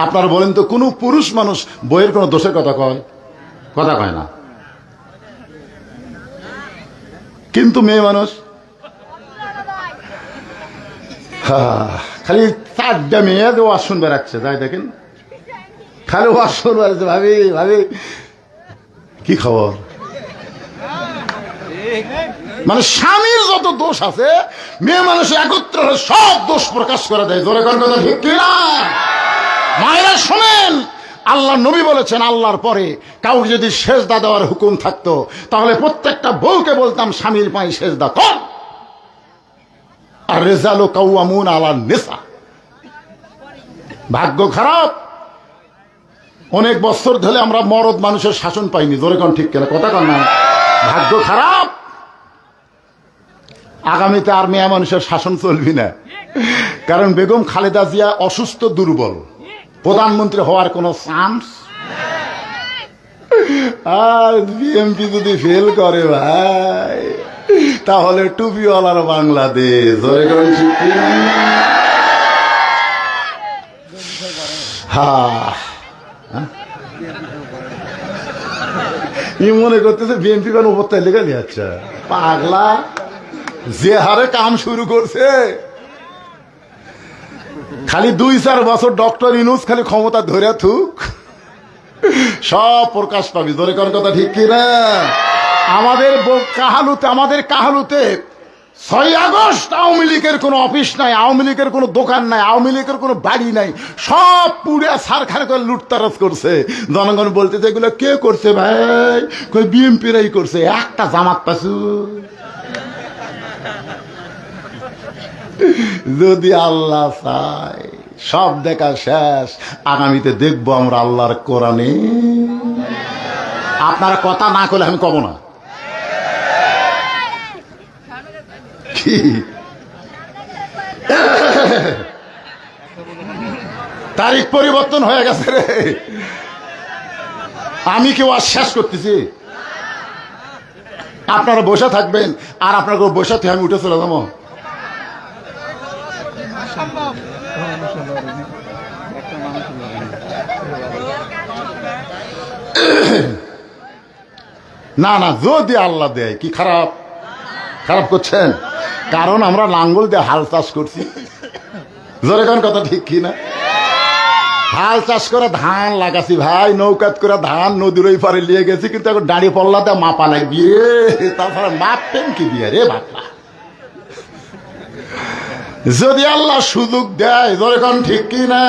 আপনারা বলেন তো কোন পুরুষ মানুষ বইয়ের কোন দোষের কথা কয়? কথা কয় না। কিন্তু মেয়ে মানুষ খালি 4টা মেয়ে ওয়াজ শুনবে রাখছে, তাই দেখেন খালি ওয়াজ শুনবে রাখছে। ভাবি ভাবি কি খবর? মানে স্বামীর যত দোষ আছে মেয়ে মানুষ একত্র হয়ে সব দোষ প্রকাশ করে দেয়। জোরে কোন কথা ঠিক কিনা? মায়েরা শোনেন, আল্লাহ নবী বলেছেন আল্লাহর পরে কাউকে যদি সেজদা দেওয়ার হুকুম থাকতো তাহলে প্রত্যেকটা বউকে বলতাম স্বামীর পায়ে সেজদা কর। আর রিজালু কাওয়ামুন আলান নিসা। ভাগ্য খারাপ, অনেক বছর ধরে আমরা মরদ মানুষের শাসন পাইনি। জোরে কোন ঠিক কিনা? কথা কন না। ভাগ্য খারাপ, আগামীতে আর মেয়ে মানুষের শাসন চলবি না, কারণ বেগম খালেদা জিয়া অসুস্থ, দুর্বল, প্রধানমন্ত্রী হওয়ার কোন চান্স। আর বিএনপি যদি ফেল করে ভাই তাহলে টুপিওয়ালার বাংলাদেশ। মনে করতেছে বিএনপি কোন উপত্যায় লেগে যাচ্ছে। পাগলা যে হারে কাম শুরু করছে, খালি 2-4 বছর ডক্টর ইউনূস খালি ক্ষমতা ধরে থুক, সব প্রকাশ পাবি। ধরে কোন কথা ঠিক কিনা? আমাদের কাহালুতে 6 আগস্ট আওয়ামী লীগের কোন অফিস নাই, আওয়ামী লীগের কোন দোকান নাই, আওয়ামী লীগের কোন বাড়ি নাই, সব পুড়ে সারখার করে লুটতারাজ করছে। জনগণ বলতেছে এগুলো কে করছে ভাই? কই বিএনপিরাই করছে। একটা জামাত পাসু যদি আল্লাহ চায় সব দেখা শেষ, আগামীতে দেখবো আমরা আল্লাহর কোরআনে। আপনারা কথা না করলে আমি কব না। কি তারিখ পরিবর্তন হয়ে গেছে রে, আমি কেউ আর শেষ করতেছি। আপনারা বসে থাকবেন আর আপনার বসে থেকে আমি উঠে চলে যাবো। না না, যদি আল্লাহ দেয় কি খারাপ করছেন? কারণ আমরা লাঙ্গল দিয়ে হাল চাষ করছি। জোরে কোন কথা ঠিক কি না? হাল চাষ করে ধান লাগাছি ভাই, নৌকাত করে ধান নদীর ওই পারে নিয়ে গেছি, কিন্তু এখন দাঁড়িয়ে পল্লাতে মাপা লাগবি রে, তারপরে মাপবেন কি দিয়ে রে বাপা? যদি আল্লাহ সুযোগ দেয়, জোরে কোন ঠিক কি না?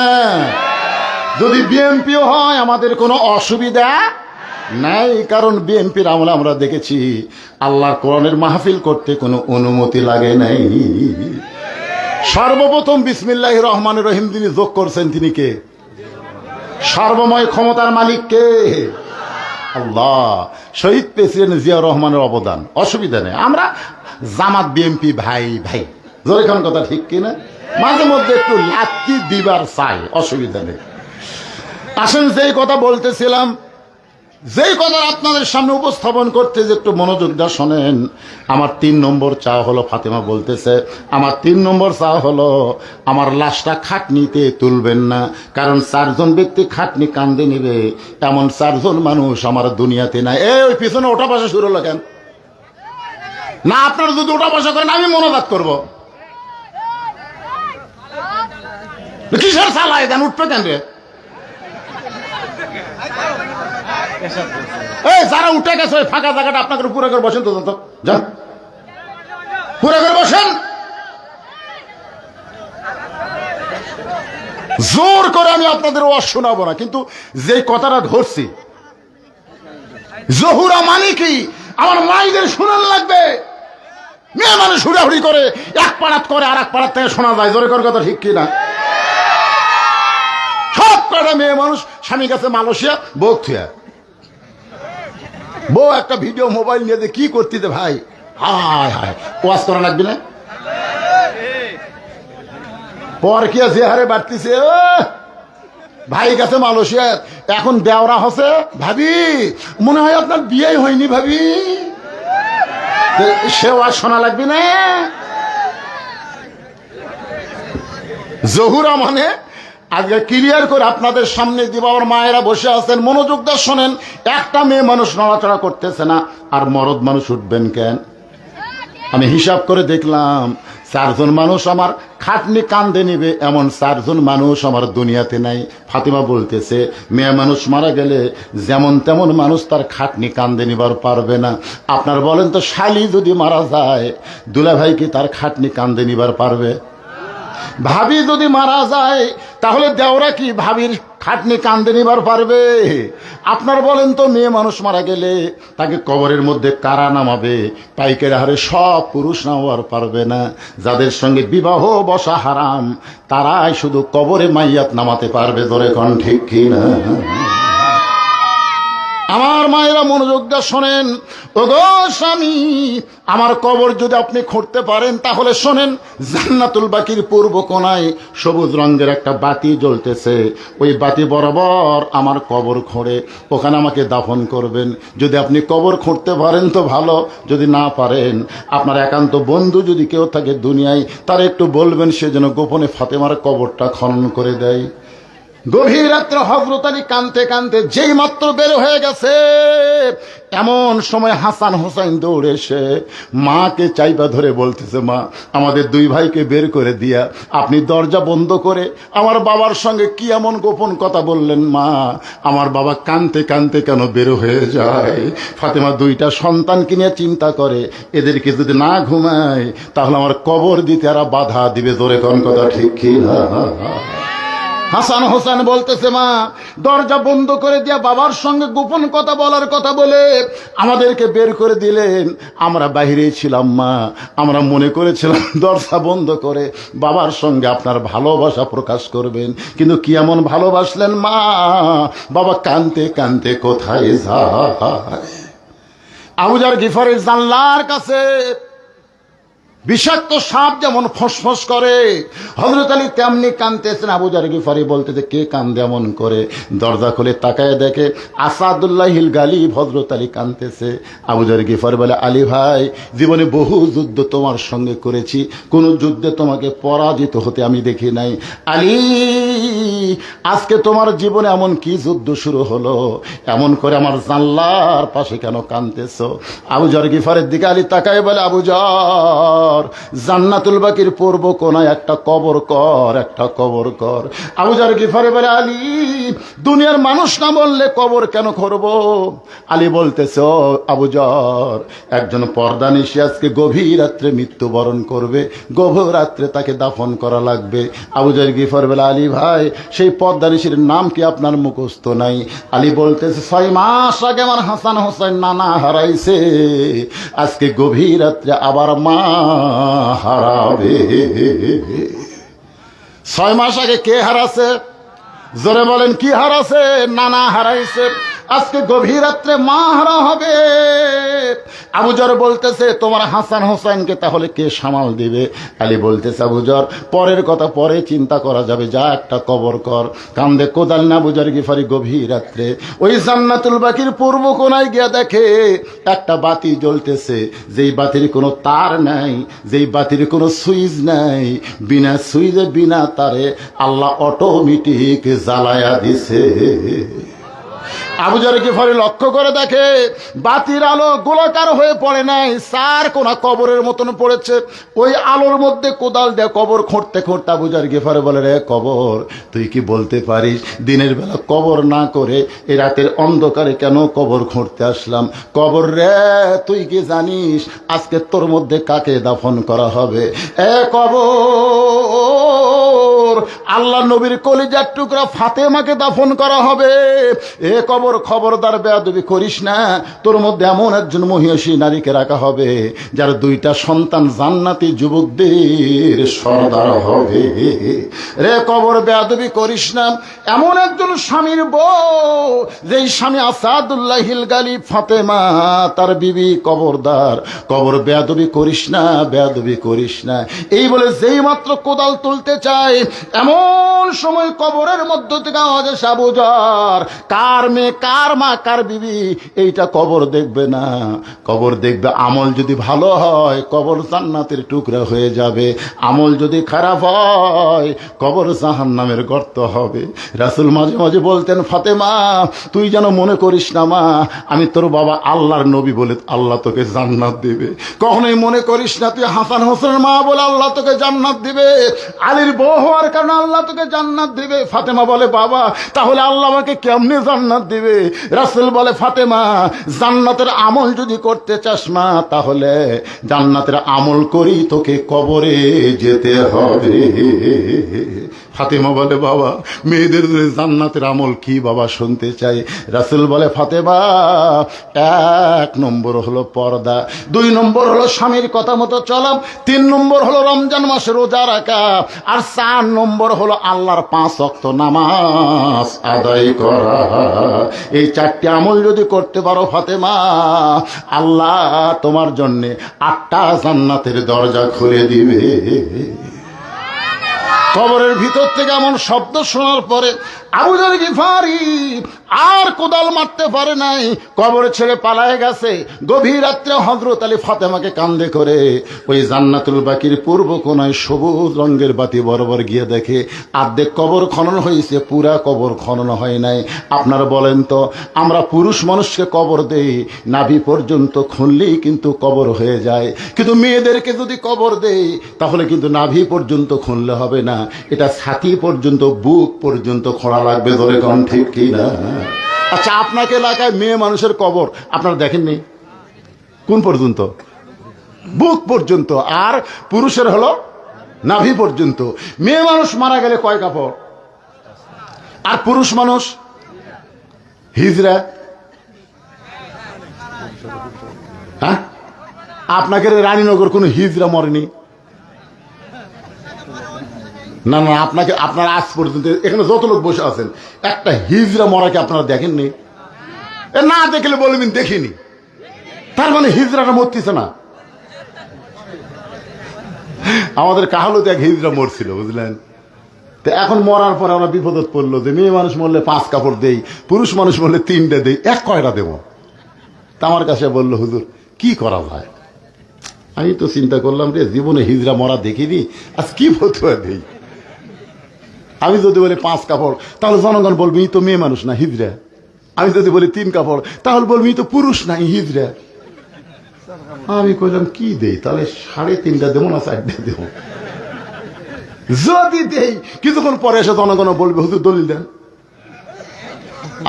যদি বিএনপিও হয় আমাদের কোনো অসুবিধা নাই, কারণ বিএনপির আমলে আমরা দেখেছি আল্লাহর কোরআনের মাহফিল করতে কোনো অনুমতি লাগে নাই। সর্বপ্রথম বিসমিল্লাহির রহমানির রহিম যিনি যোগ করছেন তিনি কে? সর্বময় ক্ষমতার মালিক কে? আল্লাহ। শহীদ প্রেসিডেন্ট জিয়া রহমানের অবদান, অসুবিধা নেই। আমরা জামাত বিএনপি ভাই ভাই, জোরে কোন কথা ঠিক কিনা? মাঝে মধ্যে একটু লাত্তি দিবার চাই, অসুবিধা নেই। আসেন যেই কথা বলতেছিলাম, যেই কথা আপনাদের সামনে উপস্থাপন করতে যে একটু মনোযোগ দিয়ে শোনেন। আমার 3 নম্বর চা হলো, ফাতেমা বলতেছে আমার 3 নম্বর চা হলো আমার লাশটা খাটনিতে তুলবেন না, কারণ 4 জন ব্যক্তি খাটনি কান্দে নিবে এমন 4 জন মানুষ আমার দুনিয়াতে নাই। ওই পিছনে ওটা পাশা শুরু হলো কেন? না আপনারা যদি ওটা পাশা করেন আমি মনোজাত করবো। কিসের চালায় দেন? উঠবে কেন রে? যারা উঠে গেছে ওই ফাঁকা জায়গাটা আপনাকে পুরো করে বসেন, তো যান পুরো করে বসেন। জোর করে আমি আপনাদের ওয়াজ শোনাবো না, কিন্তু যে কথাটা ধরছি জহুরা মানে কি আমার মাইদের শোনান লাগবে। মেয়ে মানুষ হুড়াহুড়ি করে এক পাড়াত করে আর এক পাড়াত থেকে শোনা যায়, জোরে কর কথা ঠিক কিনা? সব কটা মেয়ে মানুষ স্বামী কাছে মালয়েশিয়া বউ থুয়া, বউ একটা ভিডিও মোবাইল নিয়ে কি করতে ভাই, হায় হায় ওয়াজ করা লাগবে না। পর কি যে হারে বাড়তিছে ভাই কাছে মালয়েশিয়া, এখন দেওরা হচ্ছে ভাবি মনে হয় আপনার বিয়ে হয়নি ভাবি, সে আর শোনা লাগবে না। জহুরা মানে আজকে ক্লিয়ার করে আপনাদের সামনে দিব, আমার মায়েরা বসে আছেন মনোযোগ দিয়ে শোনেন। একটা মেয়ে মানুষ নড়াচড়া করতেছে না, আর মরদ মানুষ উঠবেন কেন? আমি হিসাব করে দেখলাম 4 জন মানুষ আমার খাটনি কান্দে নিবে এমন 4 জন মানুষ আমার দুনিয়াতে নাই। ফাতিমা বলতেছে মেয়ে মানুষ মারা গেলে যেমন তেমন মানুষ তার খাটনি কান্দে নিবার পারবে না। আপনার বলেন তো শালি যদি মারা যায় দুলাভাই কি তার খাটনি কান্দে নিবার পারবে? ভাবি যদি মারা যায় তাহলে দেওরা কি ভাবির খাটনি কান্দে নিবার পারবে? আপনার বলেন তো মেয়ে মানুষ মারা গেলে তাকে কবরের মধ্যে কারা নামাবে? পাইকের হারে সব পুরুষ নামাবার পারবে না। যাদের সঙ্গে বিবাহ বসা হারাম তারাই শুধু কবরে মাইয়াত নামাতে পারবে, ধরে কোন ঠিক কিনা? আমার মায়েরা মনোযোগ দিয়ে শোনেন। ওগো স্বামী, আমার কবর যদি আপনি খুঁড়তে পারেন তাহলে শোনেন, জান্নাতুল বাকির পূর্ব কোণায় সবুজ রঙের একটা বাতি জ্বলতেছে, ওই বাতি বরাবর আমার কবর খুঁড়ে ওখানে আমাকে দাফন করবেন। যদি আপনি কবর খুঁড়তে পারেন তো ভালো, যদি না পারেন আপনার একান্ত বন্ধু যদি কেউ থাকে দুনিয়ায় তার একটু বলবেন সে যেন গোপনে ফাতেমার কবরটা খনন করে দেয়। গভীর রাত্রে হযরত আলী কাঁদতে কাঁদতে যেই মাত্র বের হয়ে গেছে, এমন সময় হাসান হোসেন দৌড়ে এসে মাকে চাইপা ধরে বলতেছে, মা আমাদের 2 ভাইকে বের করে দিয়া আপনি দরজা বন্ধ করে আমার বাবার সঙ্গে কি এমন গোপন কথা বললেন? মা আমার বাবা কাঁদতে কাঁদতে কেন বের হয়ে যায়? ফাতেমা 2টা সন্তানকে নিয়ে চিন্তা করে, এদেরকে যদি না ঘুমায় তাহলে আমার কবর দিতে আর বাধা দিবে, জোরে কোন কথা ঠিক কি না? হাসান হোসেন বলতেছে, মা দরজা বন্ধ করে দিয়া বাবার সঙ্গে গোপন কথা বলার কথা বলে আমাদেরকে বের করে দিলেন। আমরা বাইরেই ছিলাম মা, আমরা মনে করেছিলাম দরজা বন্ধ করে বাবার সঙ্গে আপনার ভালোবাসা প্রকাশ করবেন, কিন্তু কি এমন ভালোবাসলেন মা? বাবা কাঁদতে কাঁদতে কোথায় যায়? আবু যর গিফারির জানলার কাছে বিষাক্ত সাপ যেমন ফসফস করে হযরত আলী তেমনি কাঁদতেছেন। আবু যর গিফারি বলতেছে, কে কান্দে এমন করে? দরজা খুলে তাকায় দেখে আসাদুল্লাহিল গালিব হযরত আলী কাঁদতেছে। আবু যর গিফারি বলে, আলী ভাই জীবনে বহু যুদ্ধ তোমার সঙ্গে করেছি, কোন যুদ্ধে তোমাকে পরাজিত হতে আমি দেখি নাই। আলী আজকে তোমার জীবনে এমন কি যুদ্ধ শুরু হলো? এমন করে আমার জানলার পাশে কেন কাঁদতেছো? আবু যর গিফারের দিকে আলী তাকায় বলে, আবু যর জান্নাতুল বাকির পূর্ব কোণায় একটা কবর কর, একটা কবর কর। আবু যর গিফারি বলে, আলী দুনিয়ার মানুষ না বললে কবর কেন করব? আলী বলতেছে, ও আবু যর একজন পর্দানিশী আজকে গভীর রাত্রে মৃত্যুবরণ করবে, গভীর রাত্রে তাকে দাফন করা লাগবে। আবু যর গিফারি বলে, আলী ভাই সেই পর্দানিশীর নাম কি আপনার মুখস্থ নাই? আলী বলতেছে, 6 মাস আগে আমার হাসান হোসেন নানা হারাইছে, আজকে গভীর রাত্রে আবার মা হারাবে। 6 মাস আগে কে হারাছে? জোরে বলেন, কি হারাছে? নানা হারাইছে, আজকে গভীর রাত্রে মা হারা হবে। আবু যর বলতেছে, তোমার হাসান হোসেনকে তাহলে কে সামাল দিবে? আলী বলতেছে, আবু যর পরের কথা পরে চিন্তা করা যাবে, যা একটা কবর কর। কান্দে কোদাল না আবু যর গিফারি গভীর রাত্রে ওই জান্নাতুল বাকির পূর্ব কোণায় গিয়া দেখে একটা বাতি জ্বলতেছে, যেই বাতির কোনো তার নাই, যেই বাতির কোনো সুইচ নাই, বিনা সুইচে বিনা তারে আল্লাহ অটোমেটিক জ্বালায়া দিছে। আবু যর গিফারি লক্ষ্য করে দেখে বাতির আলো গোলাকার হয়ে পড়ে নাই, 4 কোণা কবরের মতন পড়েছে। ওই আলোর মধ্যে কোদাল দিয়ে কবর খুঁড়তে খুঁড়তে আবু যর গিফারি বলে, রে কবর তুই কি বলতে পারিস দিনের বেলা কবর না করে এই রাতের অন্ধকারে কেন কবর খুঁড়তে আসলাম? কবর রে তুই কি জানিস আজকে তোর মধ্যে কাকে দাফন করা হবে? এ কবর আল্লাহ নবীর কলিজার টুকরা ফাতেমাকে দাফন করা হবে। এ কবর, খবরদার বেয়াদবি করিস না। তোর মধ্যে এমন একজন মহিষী নারীকে রাখা হবে যার 2টা সন্তান জান্নাতি যুবকদের সর্দার হবে। রে কবর, বেয়াদবি করিস না। এমন একজন স্বামীর বউ, যেই স্বামী আসাদুল্লাহিল গালিব ফাতেমা তার বিবি, কবরদার কবর, বেয়াদবি করিস না, বেয়াদবি করিস না। এই বলে যেই মাত্র কোদাল তুলতে চায়, এমন সময় কবরের মধ্য থেকে আওয়াজ আসে, আবু যর, কার মেয়ে, কার মা, কার বিবি, এইটা কবর দেখবে না। কবর দেখবে আমল যদি ভালো হয় কবর জান্নাতের টুকরা হয়ে যাবে, আমল যদি খারাপ হয় কবর জাহান্নামের গর্ত হবে। রাসূল মাঝে মাঝে বলতেন, ফাতেমা তুই যেন মনে করিস না মা, আমি তোর বাবা আল্লাহর নবী বলে আল্লাহ তোকে জান্নাত দিবে। কখনোই মনে করিস না তুই হাসান হোসেনের মা বলে আল্লাহ তোকে জান্নাত দিবে, আলীর বউ হওয়ার কারণে আল্লাহ তোকে জান্নাত দিবে। ফাতেমা বলে, বাবা তাহলে আল্লাহ আমাকে কেমনে জান্নাত দিবে? রাসূল বলে, ফাতেমা জান্নাতের আমল যদি করতে চাস মা, তাহলে জান্নাতের আমল করি তোকে কবরে যেতে হবে। ফাতেমা বলে, বাবা মেয়েদের জান্নাতের আমল কি বাবা শুনতে চাই। রাসূল বলে, ফাতেমা 1 নম্বর হলো পর্দা, 2 নম্বর হলো স্বামীর কথা মতো চলা, 3 নম্বর হলো রমজান মাসে রোজা রাখা, আর 4 নম্বর হলো আল্লাহর 5 ওয়াক্ত নামাজ আদায় করা। এই 4টি আমল যদি করতে পারো ফাতেমা, আল্লাহ তোমার জন্য 8টা জান্নাতের দরজা খুলে দিবে। কবরের ভিতর থেকে এমন শব্দ শোনার পরে আবু যর গিফারি আর কোদাল মারতে পারে নাই, কবরে ছেড়ে পালায় গেছে। গভীর রাত্রে হযরত আলী ফাতেমাকে কান্দে করে ওই জান্নাতুল বাকির পূর্ব কোণায় সবুজ রঙের বাতি বরাবর গিয়ে দেখে অর্ধেক কবর খনন হয়েছে, পুরা কবর খনন হয় নাই। আপনারা বলেন তো, আমরা পুরুষ মানুষকে কবর দেই, নাভি পর্যন্ত খুনলেই কিন্তু কবর হয়ে যায়, কিন্তু মেয়েদেরকে যদি কবর দেই তাহলে কিন্তু নাভি পর্যন্ত খুনলে হবে না, এটা ছাতি পর্যন্ত, বুক পর্যন্ত খোঁড়া লাগবে। ধরে কোন ঠিক কি না? আচ্ছা, আপনাকে এলাকায় মেয়ে মানুষের কবর আপনারা দেখেননি? কোন পর্যন্ত? বুক পর্যন্ত। আর পুরুষের হলো নাভি পর্যন্ত। মেয়ে মানুষ মারা গেলে কয় কাপড়? আর পুরুষ মানুষ হিজরা। হ্যাঁ, আপনাকে রানীনগর কোনো হিজরা মরেনি? না না, আপনাকে, আপনারা আজ পর্যন্ত এখানে যত লোক বসে আছেন একটা হিজরা মরাকে আপনারা দেখেননি? না দেখলে বলবেন দেখিনি, তার মানে হিজরাটা মরতেছে না। আমাদের কাহালতে এক হিজরা মরছিল, বুঝলেন? তো এখন মরার পরে আমরা বিপদত পড়লো যে মেয়ে মানুষ মরলে 5 কাপড় দেই, পুরুষ মানুষ মরলে 3টে দেই, এক কয়টা দেব? তা আমার কাছে বললো, হুজুর কি করা যায়? আমি তো চিন্তা করলাম রে, জীবনে হিজরা মরা দেখিনি, আজ কি ফতুয়া দেই? আমি যদি বলি 5 কাপড় তাহলে জনগণ বলবি তো মেয়ে মানুষ না, হিজরা। আমি যদি বলি 3 কাপড় তাহলে বলবি তো পুরুষ না, হিজরা। আমি কইলাম কি দেই, তাহলে 3.5টা দেবো না 4টে দেবো? যদি দেই কিছুক্ষণ পরে এসে জনগণ বলবে, হুজুর দলিল দেন।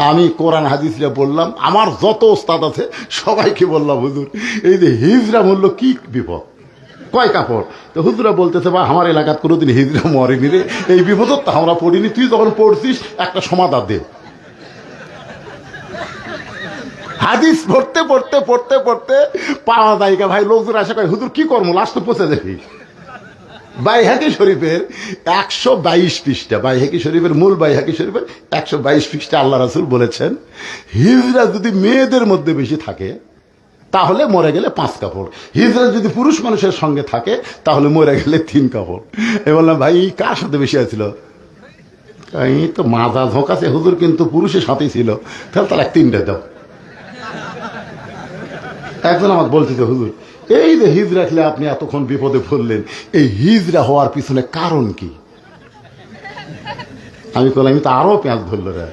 আমি কোরআন হাদিসরা বললাম, আমার যত ওস্তাদ আছে সবাইকে বললাম, হুজুর এই যে হিজরা মূল্য কি বিপদ, কয় কাপড়? তো হুজুরা বলতেছে, বা আমার এলাকার কোনোদিন হিজরা মরেনি রে, এই বিপদ তো আমরা পড়িনি, তুই যখন পড়ছিস একটা সমাধান দে। হাদিস পড়তে পড়তে পড়তে পড়তে পাওয়া যায় ভাই, লোকজন আসে কয়, হুজুর কি করবো, লাস্ট তো পৌঁছে দেখি। বাইহাকি শরীফের 122 পৃষ্ঠা, বাইহাকি শরীফের মূল বাইহাকি শরীফের 122 পৃষ্ঠা আল্লাহ রাসূল বলেছেন, হিজরা যদি মেয়েদের মধ্যে বেশি থাকে তাহলে মরে গেলে 5 কাপড়, হিজরা যদি পুরুষ মানুষের সঙ্গে থাকে তাহলে মরে গেলে 3 কাপড়। এ বললাম, ভাই কার সাথে বেশি আছিল? এই তো মাজা ঝোঁকাছে হুজুর, কিন্তু পুরুষের সাথেই ছিল। তাহলে তার 3টে দাও। একজন আমাকে বলতেছে, হুজুর এই যে হিজরা খেলে আপনি এতক্ষণ বিপদে পড়লেন, এই হিজরা হওয়ার পিছনে কারণ কি? আমি বললাম, আমি তো আরো পেঁয়াজ ধরল রে।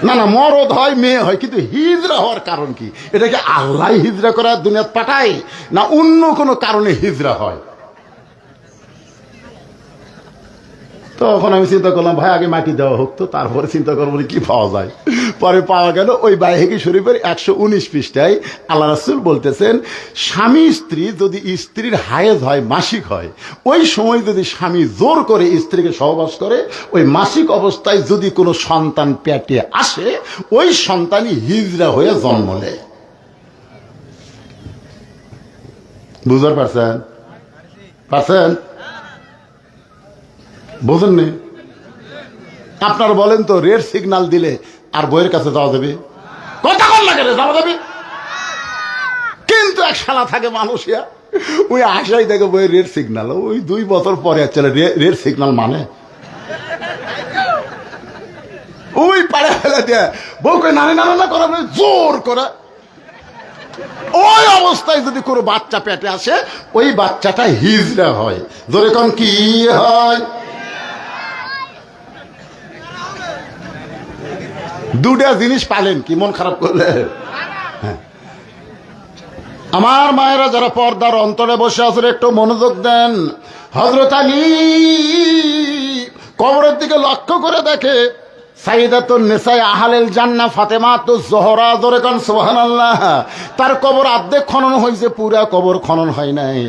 না না, মরদ হয় মেয়ে হয়, কিন্তু হিজরা হওয়ার কারণ কি? এটা কি আল্লাহ হিজরা করার দুনিয়াত পাঠায়, না অন্য কোনো কারণে হিজরা হয়? তখন আমি চিন্তা করলাম ভাই আগে মাটি দেওয়া হোক, তো তারপরে চিন্তা করবো কি পাওয়া যায়। পরে পাওয়া গেল ওই বাইহেকি শরীফের 119 পৃষ্ঠায় আল্লাহ রাসূল বলতেছেন, স্বামী স্ত্রী যদি স্ত্রীর হায়েজ হয়, মাসিক হয়, ওই সময় যদি স্বামী জোর করে স্ত্রীকে সহবাস করে, ওই মাসিক অবস্থায় যদি কোনো সন্তান পেটে আসে, ওই সন্তানই হিজড়া হয়ে জন্ম নেয়। বুঝতে পারছেন? পারছেন? বোঝেননি? আপনার বলেন তো, রেড সিগন্যাল দিলে আর বইয়ের কাছে যাওয়া যাবে? কথা কল লাগে রে, যাওয়া যাবে। কিন্তু এক শালা থাকে মানুষিয়া, ওই আশাই দেখে বইয়ের রেড সিগন্যাল, ওই 2 বছর পরে চলে রেড সিগন্যাল মানে ওই পাড়ে ফেলে দিয়ে বউকে নানি নানা করা জোর করা। ওই অবস্থায় যদি কোনো বাচ্চা পেটে আসে, ওই বাচ্চাটা হিজড়া হয়। ধরে কোন কি হয়? দুটা জিনিস পালেন কি মন খারাপ করলে? হ্যাঁ, আমার মায়েরা যারা পর্দার অন্তরে বসে আছেন একটু মনোযোগ দেন। হযরত আলী কবরের দিকে লক্ষ্য করে দেখে সাইয়্যিদাতুন নিসায়ে আহলিল জান্নাহ ফাতেমাতুজ জোহরা, জোরে কান সুবহানাল্লাহ। তার কবর অর্ধেক খনন হয়েছে, পুরা কবর খনন হয় নাই।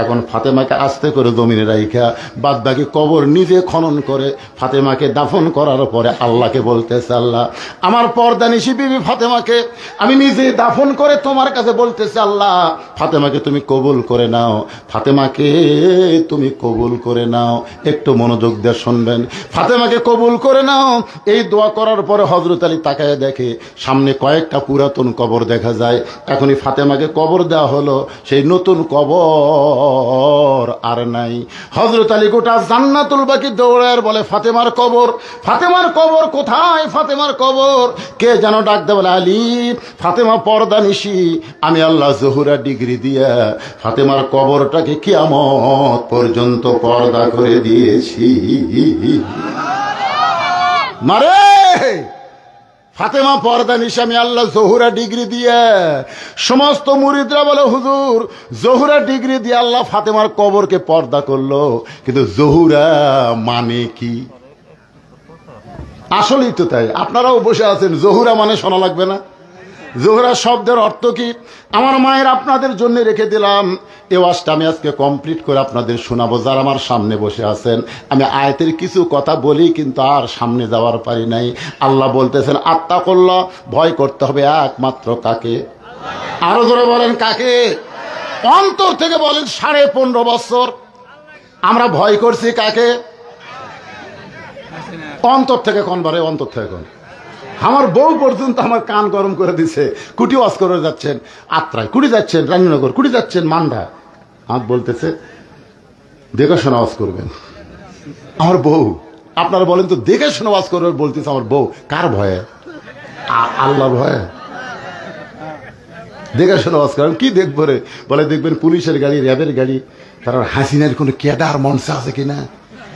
এখন ফাতেমাকে আস্তে করে জমিনে রাইখা বাদ বাকি কবর নিজে খনন করে ফাতেমাকে দাফন করার পরে আল্লাহকে বলতেছে, আল্লাহ আমার পর্দানিশী বিবি ফাতেমাকে আমি নিজে দাফন করে তোমার কাছে বলতেছি, আল্লাহ ফাতেমাকে তুমি কবুল করে নাও, ফাতেমাকে তুমি কবুল করে নাও। একটু মনোযোগ দিয়ে শুনবেন, ফাতেমাকে কবুল করে নাও। এই দোয়া করার পরে হযরত আলী তাকায় দেখে সামনে কয়েকটা পুরাতন কবর দেখা যায়। এখনই ফাতেমাকে কবর দেওয়া হলো, সেই নতুন কবর আর নাই। হযরত আলী গোটা জান্নাতুল বাকি দৌড়ায় বলে, ফাতেমার কবর, ফাতেমার কবর কোথায়? ফাতেমার কবর। কে যেন ডাক দেয়, বলে আলী ফাতেমা পর্দানিশী, আমি আল্লাহ জহুরা ডিগ্রি দিয়া ফাতেমার কবরটাকে কিয়ামত পর্যন্ত পর্দা করে দিয়েছি। মারে ফাতেমা পর্দানিশী, আমি আল্লাহ জহুরা ডিগ্রি দিয়ে। সমস্ত মুরিদরা বলে, হুজুর জহুরা ডিগ্রি দিয়ে আল্লাহ ফাতেমার কবরকে পর্দা করলো, কিন্তু জহুরা মানে কি? আসলেই তো তাই। আপনারাও বসে আছেন, জহুরা মানে শোনা লাগবে না? জোহরা শব্দের অর্থ কি? আমার মায়ের আপনাদের জন্য রেখে দিলাম। এ ওয়াজটা আমি আজকে কমপ্লিট করে আপনাদের শোনাবো। যারা আমার সামনে বসে আছেন, আমি আয়াতের কিছু কথা বলি কিন্তু আর সামনে যাওয়ার পারি নাই। আল্লাহ বলতেছেন আত্তাকুল্লাহ, ভয় করতে হবে একমাত্র কাকে? আরো জোরে বলেন কাকে? অন্তর থেকে বলেন। 15.5 বছর আমরা ভয় করছি কাকে? অন্তর থেকে কোন বারে? অন্তর থেকে কোন? আমার বউ পর্যন্ত আমার কান গরম করে দিছে। কুটি ওয়াজ করে যাচ্ছেন আত্রায়, কুটি যাচ্ছেন রানীনগর, কুটি যাচ্ছেন মান্ডা, আমার বলতেছে দেখে শোনা ওয়াজ করবেন। আমার বউ, আপনারা বলেন তো, দেখে শোনা ওয়াজ করবেন বলতেছে আমার বউ। কার ভয়ে? আল্লাহর ভয়ে। দেখে শোনা ওয়াজ করেন। কি দেখবো রে? বলে দেখবেন পুলিশের গাড়ি, র্যাবের গাড়ি, তার হাসিনার কোনো ক্যাডার মঞ্চ আছে কিনা,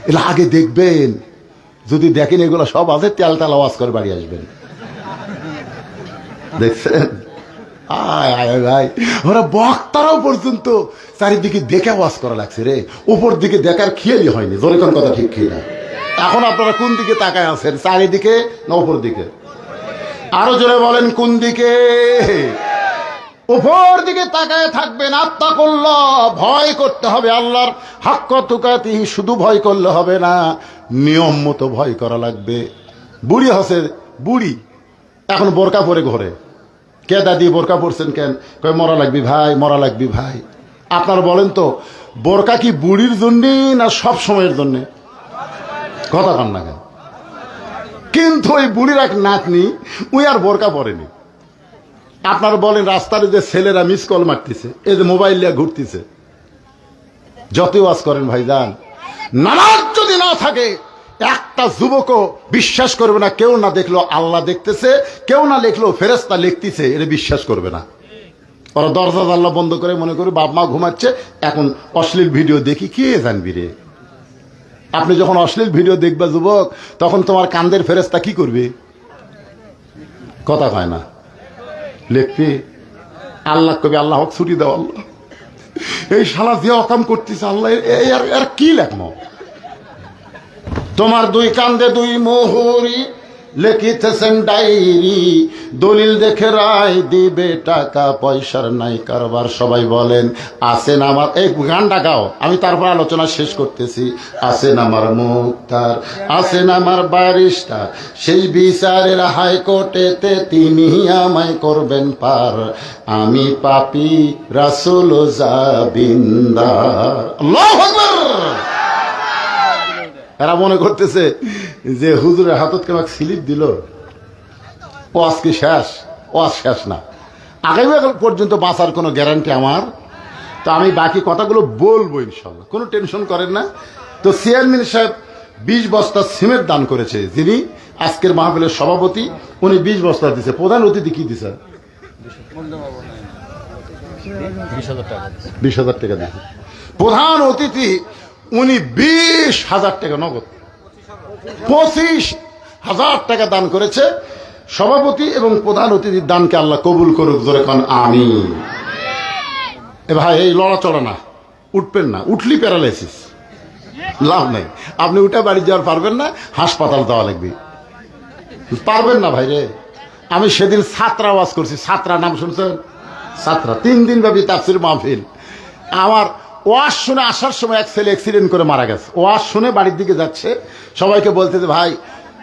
এগুলো আগে দেখবেন। যদি দেখেন এগুলো সব আছে, তেল তেল আওয়াজ করে বাড়ি আসবেন। দেখছেন? আয় আয় ভাই, ওরা বক্তারাও পর্যন্ত চারিদিকে দেখে আওয়াজ করা লাগছে রে। উপর দিকে দেখার খেয়ালই হয়নি। জোরে কোন কথা ঠিক কিনা? এখন আপনারা কোন দিকে তাকায় আছেন? চারিদিকে না উপর দিকে? আরো জোরে বলেন, কোন দিকে? উপর দিকে তাকায় থাকবেন। আত্তাকুল্লাহ, ভয় করতে হবে আল্লাহর। হাক্ক তুকাতিহি, শুধু ভয় করলে হবে না, নিয়ম মতো ভয় করা লাগবে। বুড়ি হসে, বুড়ি এখন বোরকা পরে ঘরে। কে দাদি বোরকা পরছেন কেন? কই মরা লাগবি ভাই, মরা লাগবি ভাই। আপনারা বলেন তো, বোরকা কি বুড়ির জন্যে না সব সময়ের জন্যে? কথা কন না কেন? কিন্তু ওই বুড়ির এক নাতনি, উই আর বোরকা পরেনি। আপনারা বলেন, রাস্তার যে ছেলেরা মিস কল মারতেছে, এই যে মোবাইল নিয়ে ঘুরতেছে, যতই ওয়াজ করেন ভাইজান, নামাজ যদি না থাকে একটা যুবকও বিশ্বাস করবে না। কেউ না দেখলো আল্লাহ দেখতেছে, কেউ না লিখলো ফেরেশতা লিখতেছে, এটা বিশ্বাস করবে না। ওরা দরজা জানলা বন্ধ করে মনে করে বাপ মা ঘুমাচ্ছে, এখন অশ্লীল ভিডিও দেখি। কে জানবি রে? আপনি যখন অশ্লীল ভিডিও দেখবা যুবক, তখন তোমার কান্দের ফেরেশতা কি করবে? কথা কয় না, লিখবি। আল্লাহ কবি আল্লাহ ছুটি দাও, আল্লাহ এই শালা যে অকাম করতেছে, আল্লাহ এর কি লেখমো? তোমার দুই কান্দে দুই মোহরি লিখিতেছেন ডায়েরি, দলিল দেখে রায় দিবে, টাকা পয়সার নাই কারবার। সবাই বলেন আছেন আমার, এই গানটা গাও, আমি তারপর আলোচনা শেষ করতেছি। আছেন আমার মুক্তার, আছেন আমার ব্যারিস্টার, সেই বিচারের হাইকোর্টেতে তিনি আমায় করবেন পার। আমি পাপী রাসূল জাবিন্দার। আল্লাহু আকবার। এরা মনে করতেছে যে হুজুরের হাতত কেমন স্লিপ দিল, ওয়াজ কি শেষ? ওয়াজ শেষ না, আগামী পর্যন্ত বাঁচার কোনো গ্যারান্টি আমার। তো আমি বাকি কথাগুলো বলবো ইনশাল্লাহ, কোনো টেনশন করেন না। তো চেয়ারম্যান সাহেব 20 বস্তা সিমেন্ট দান করেছে, যিনি আজকের মাহফিলের সভাপতি, উনি 20 বস্তা দিছে। প্রধান অতিথি কি দিছে? 20,000 টাকা দিছে। প্রধান অতিথি উনি 20,000 টাকা নগদ, 25,000 টাকা দান করেছে। সভাপতি এবং প্রধান অতিথির দানকে আল্লাহ কবুল করুক, জোরে কোন আমিন। এ ভাই, এই লড়াচড়া না, উঠবেন না, উঠলি প্যারালাইসিস, লাভ নাই। আপনি উঠে বাড়ি যাওয়ার পারবেন না, হাসপাতাল যাওয়া লাগবে, পারবেন না ভাই রে। আমি সেদিন ছাত্রা ওয়াজ করছি, ছাত্রা নাম শুনছেন? ছাত্রা 3 দিন ব্যাপী তাফসীর মাহফিল। আমার ওয়াজ শুনে আসার সময় এক ছেলে অ্যাক্সিডেন্ট করে মারা গেছে। ওয়াজ শুনে বাড়ির দিকে যাচ্ছে, সবাইকে বলতে যে ভাই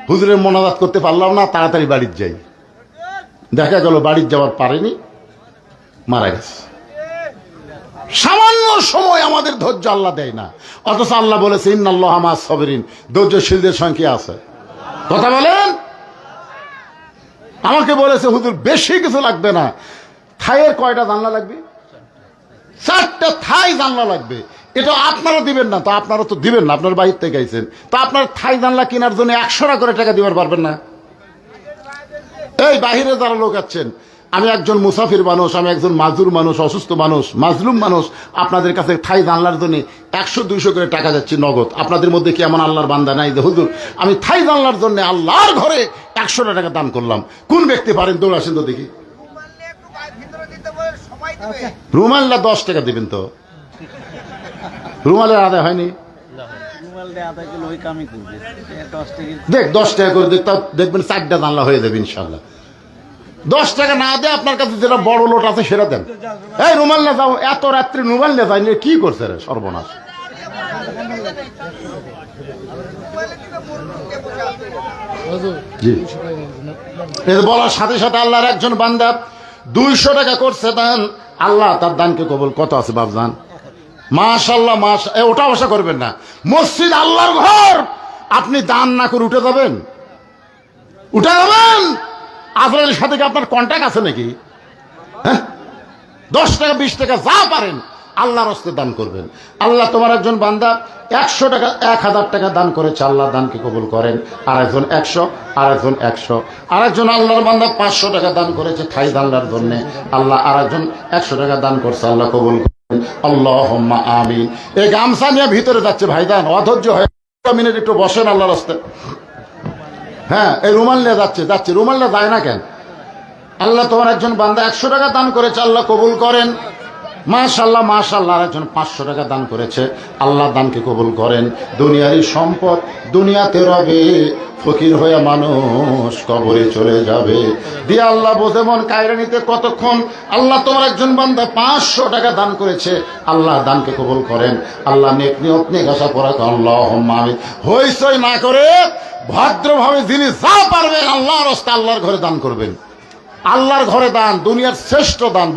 হুজুরের মোনাজাত করতে পারলাম না, তাড়াতাড়ি বাড়ির যাই। দেখা গেল বাড়ির যাওয়ার পারেনি, মারা গেছে। সামান্য সময় আমাদের ধৈর্য আল্লাহ দেয় না, অথচ আল্লাহ বলেছে ইন্নাল্লাহা মাআস সাবিরিন, ধৈর্যশীলদের সংখ্যা আছে। কথা বলেন। আমাকে বলেছে হুজুর বেশি কিছু লাগবে না, থাইয়ের কয়টা জানলা লাগবে? 4টা থাই জানলা লাগবে। এটা আপনারা দিবেন না, তো আপনারা তো দিবেন না, আপনার বাহির থেকে আইছেন, তো আপনার থাই জানলা কেনার জন্য 100 করে টাকা দিবার পারবেন না? এই বাহিরে যারা লোক আছেন, আমি একজন মুসাফির মানুষ, আমি একজন মাজুর মানুষ, অসুস্থ মানুষ, মাজলুম মানুষ, আপনাদের কাছে থাই জানলার জন্য 100-200 করে টাকা যাচ্ছি নগদ। আপনাদের মধ্যে কি এমন আল্লাহর বান্দা নাই যে হুজুর আমি থাই জানলার জন্য আল্লাহর ঘরে 100 টাকা দান করলাম? কোন ব্যক্তি পারেন? দৌড় আসেন তো দেখি। রুমাল্লা 10 টাকা দিবেন তো? রুমালের আদায় হয়নি? দেখ 10 টাকা করে দেখ, দেখবেন 4টা জানলা হয়ে যাবে ইনশাল্লাহ। 10 টাকা না দেয় আপনার কাছে যেটা বড় লোট আছে সেটা দেন। এই রুমাল না যাও, এত রাত্রে রুমাল না যাই, কি করছে রে সর্বনাশ। জি, বলার সাথে সাথে আল্লাহর একজন বান্দা 200 টাকা করছে দান, আল্লাহ তার দানকে কবুল। কত আছে বাপজান? মাশাআল্লাহ, মাশাআল্লাহ। ওটা আশা করবেন না, মসজিদ আল্লাহর ঘর, আপনি দান না করে উঠে যাবেন? উঠে যাবেন? আজরাইলের সাথে কি আপনার কন্ট্যাক্ট আছে নাকি? হ্যাঁ, 10 টাকা 20 টাকা যা পারেন আল্লাহর রাস্তে দান করবেন। আল্লাহ তোমার একজন বান্দা 100 টাকা 1000 টাকা দান করেছে, আল্লাহ দানকে কবুল করেন। আরেকজন 100, আরেকজন 100, আরেকজন আল্লাহর বান্দা 500 টাকা দান করেছে খাই জানলার জন্য, আল্লাহ আরেকজন 100 টাকা দান করছে, আল্লাহ কবুল করেন। আল্লাহুম্মা আমিন। এই গামছা নিয়ে ভিতরে যাচ্ছে ভাইদান, অধৈর্য হয়ে মিনিট একটু বসেন আল্লাহর রাস্তে। হ্যাঁ, এই রুমাল নিয়ে যাচ্ছে, রুমাল নিয়ে যায় না কেন? আল্লাহ তোমার একজন বান্দা 100 টাকা দান করেছে, আল্লাহ কবুল করেন। মাশাআল্লাহ, মাশাআল্লাহ। আরেকজন 500 টাকা দান করেছে, আল্লাহ দানকে কবুল করেন। দুনিয়ারই সম্পদ দুনিয়াতে রবে, ফকির হয়ে মানুষ কবরে চলে যাবে। দিয়ে আল্লাহ বোঝে মন কায়রা নিতে কতক্ষণ। আল্লাহ তোমার একজন বান্দা 500 টাকা দান করেছে, আল্লাহ দানকে কবুল করেন। আল্লাহ নেক নিয়ত নেক আশা করা, আল্লাহুম্মা আমিন। হইচই না করে ভদ্রভাবে যিনি যা পারবেন আল্লাহর রাস্তায় আল্লাহর ঘরে দান করবেন। আল্লাহর ঘরে দান দুনিয়ার শ্রেষ্ঠ দান।